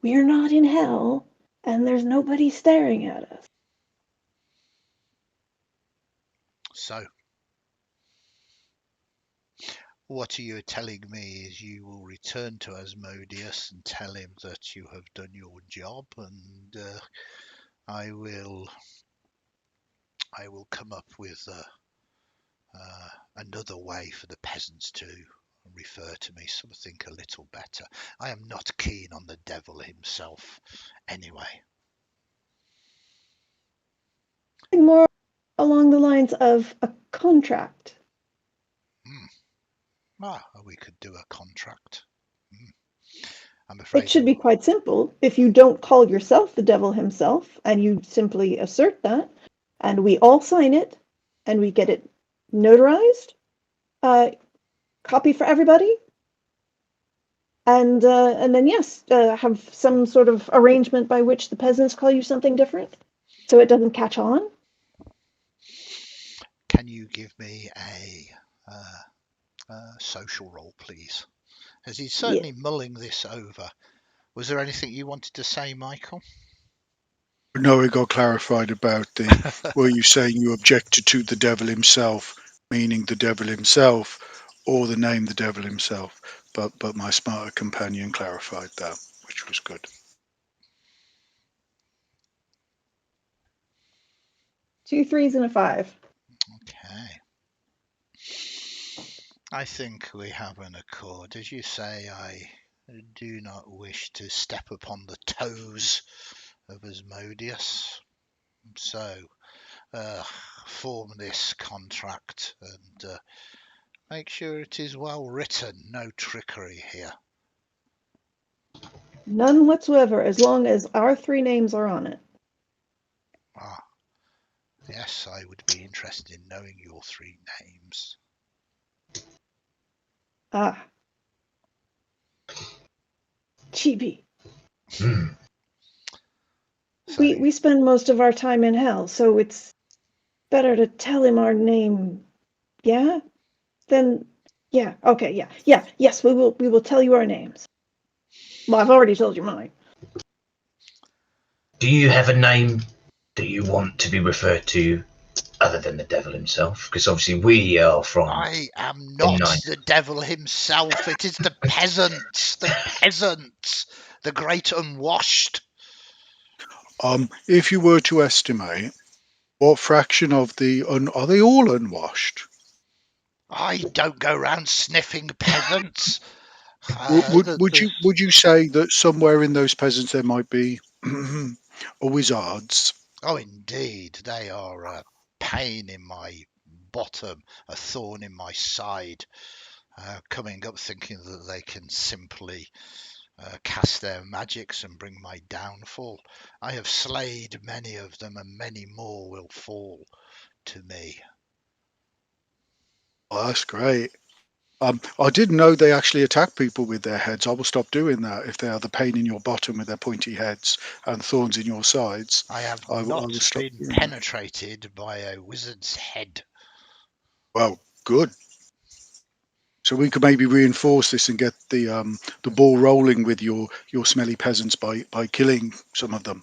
we're not in hell and there's nobody staring at us. So, what you are telling me is you will return to Asmodeus and tell him that you have done your job, and I will come up with another way for the peasants to refer to me, something a little better. I am not keen on the devil himself, anyway. More along the lines of a contract. We could do a contract. I'm afraid It should be quite simple. If you don't call yourself the devil himself, and you simply assert that, and we all sign it, and we get it notarized, copy for everybody, and then yes, have some sort of arrangement by which the peasants call you something different, so it doesn't catch on. Can you give me a social roll, please? As he's certainly mulling this over. Was there anything you wanted to say, Michael? No, it got clarified about the. Were you saying you objected to the devil himself, meaning the devil himself, or the name the devil himself? But my smarter companion clarified that, which was good. 2 3s and a 5. Okay. I think we have an accord. As you say, I do not wish to step upon the toes of Asmodeus. So, form this contract and make sure it is well written. No trickery here. None whatsoever, as long as our 3 names are on it. Ah, yes, I would be interested in knowing your 3 names. Ah. Chibi. Hmm. So, We spend most of our time in hell, so it's better to tell him our name. Yeah? Then yeah, okay, yeah, yes, we will tell you our names. Well, I've already told you mine. Do you have a name that you want to be referred to other than the devil himself? Because obviously we are from. I am not Nine. the devil himself. It is the peasants, the great unwashed. If you were to estimate, what fraction of are they all unwashed? I don't go round sniffing peasants. Would you say that somewhere in those peasants there might be wizards? Oh, indeed, they are a pain in my bottom, a thorn in my side, coming up thinking that they can simply cast their magics and bring my downfall. I have slayed many of them, and many more will fall to me. Oh, that's great. I didn't know they actually attack people with their heads. I will stop doing that if they are the pain in your bottom with their pointy heads and thorns in your sides. I have I not will stop been doing that. penetrated by a wizard's head. Well, good. So we could maybe reinforce this and get the ball rolling with your smelly peasants by killing some of them,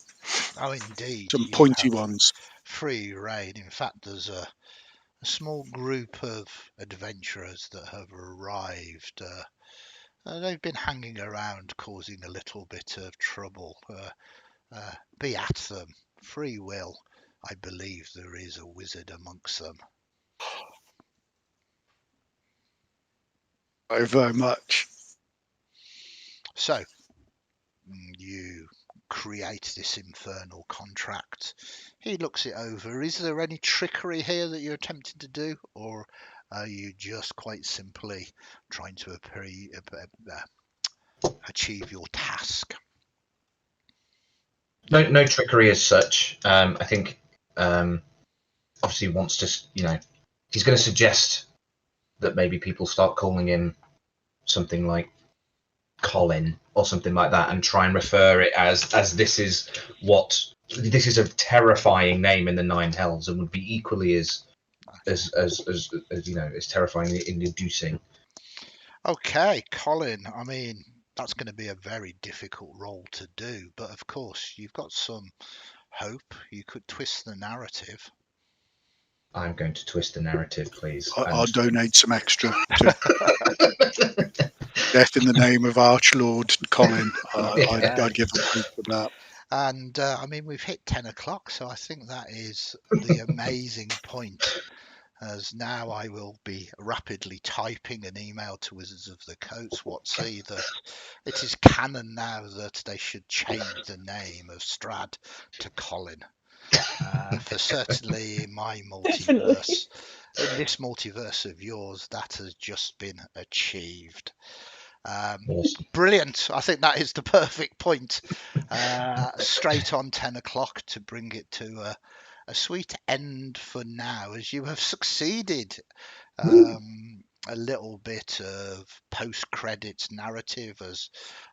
Oh, indeed, some you pointy have ones. free reign. In fact, there's a small group of adventurers that have arrived. They've been hanging around, causing a little bit of trouble. Be at them. Free will. I believe there is a wizard amongst them. Very, very much. So, you create this infernal contract. He looks it over. Is there any trickery here that you're attempting to do, or are you just quite simply trying to achieve your task? No trickery as such. I think obviously wants to, he's going to suggest that maybe people start calling him something like Colin or something like that, and try and refer it as this is a terrifying name in the Nine Hells, and would be equally as terrifying in inducing. Okay, Colin. I mean, that's going to be a very difficult role to do, but of course, you've got some hope. You could twist the narrative. I'm going to twist the narrative, please. I'll donate some extra to Death in the Name of Archlord Colin. I'd give a hope for that. And I mean, we've hit 10 o'clock, so I think that is the amazing point. As now I will be rapidly typing an email to Wizards of the Coast WotC that it is canon now that they should change the name of Strad to Colin. For certainly in my multiverse, in this multiverse of yours, that has just been achieved. Awesome. Brilliant. I think that is the perfect point. Straight on 10 o'clock to bring it to a sweet end for now, as you have succeeded. A little bit of post-credits narrative, as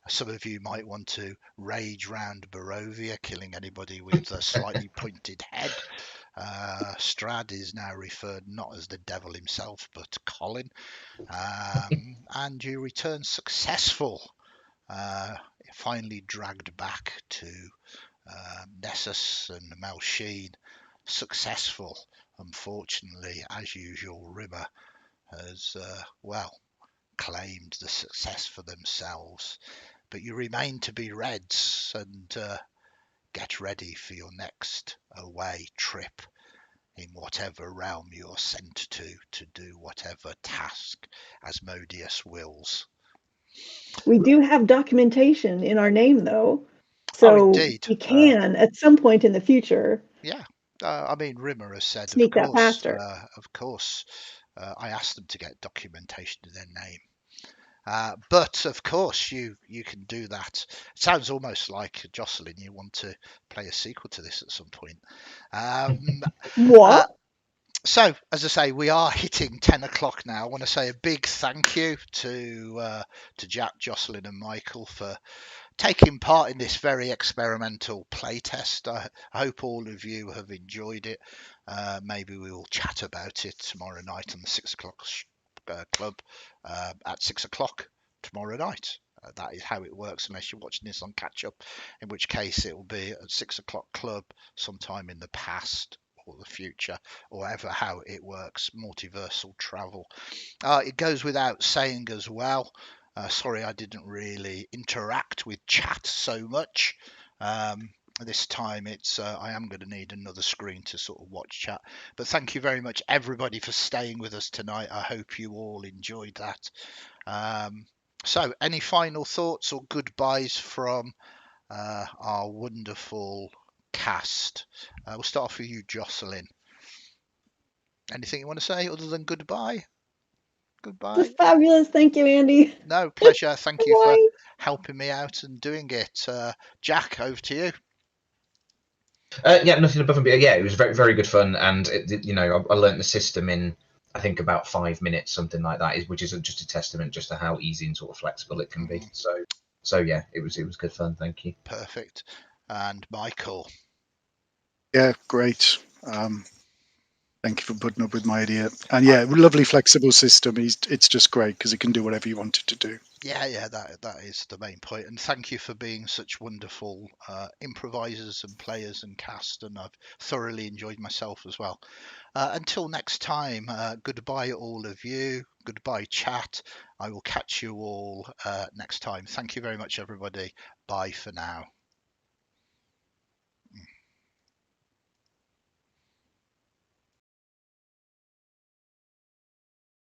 some of you might want to rage round Barovia, killing anybody with a slightly pointed head. Strad is now referred not as the devil himself, but Colin. And you return successful, finally dragged back to Nessus and Malsheen, successful. Unfortunately, as usual, Rimmer has, claimed the success for themselves. But you remain to be Reds, and get ready for your next away trip in whatever realm you're sent to do whatever task Asmodeus wills. We do have documentation in our name, though. Oh, So indeed. we can, at some point in the future, Yeah. I mean, Rimmer has said, sneak that past her. of course, I asked them to get documentation of their name. But of course, you can do that. It sounds almost like, Jocelyn, you want to play a sequel to this at some point. What? So, as I say, we are hitting 10 o'clock now. I want to say a big thank you to Jack, Jocelyn, and Michael for taking part in this very experimental playtest. I hope all of you have enjoyed it. Maybe we will chat about it tomorrow night on the 6 o'clock club at 6 o'clock tomorrow night. That is how it works, unless you're watching this on catch up, in which case it will be at 6 o'clock club sometime in the past or the future, or ever how it works. Multiversal travel. It goes without saying as well. Sorry, I didn't really interact with chat so much. This time I am going to need another screen to sort of watch chat. But thank you very much, everybody, for staying with us tonight. I hope you all enjoyed that. So any final thoughts or goodbyes from our wonderful cast? We'll start off with you, Jocelyn. Anything you want to say other than goodbye? Goodbye. Just fabulous. Thank you, Andy. No, pleasure. Thank you for Bye. helping me out and doing it. Jack, over to you. Yeah, nothing above and beyond. Yeah, it was very, very good fun, and I learned the system in, I think, about 5 minutes, something like that, which is just a testament just to how easy and sort of flexible it can be. So yeah, it was good fun. Thank you. Perfect. And Michael. Yeah, great. Thank you for putting up with my idiot. And yeah, lovely flexible system. It's just great because it can do whatever you want it to do. Yeah, that is the main point. And thank you for being such wonderful improvisers and players and cast. And I've thoroughly enjoyed myself as well. Until next time, goodbye, all of you. Goodbye, chat. I will catch you all next time. Thank you very much, everybody. Bye for now.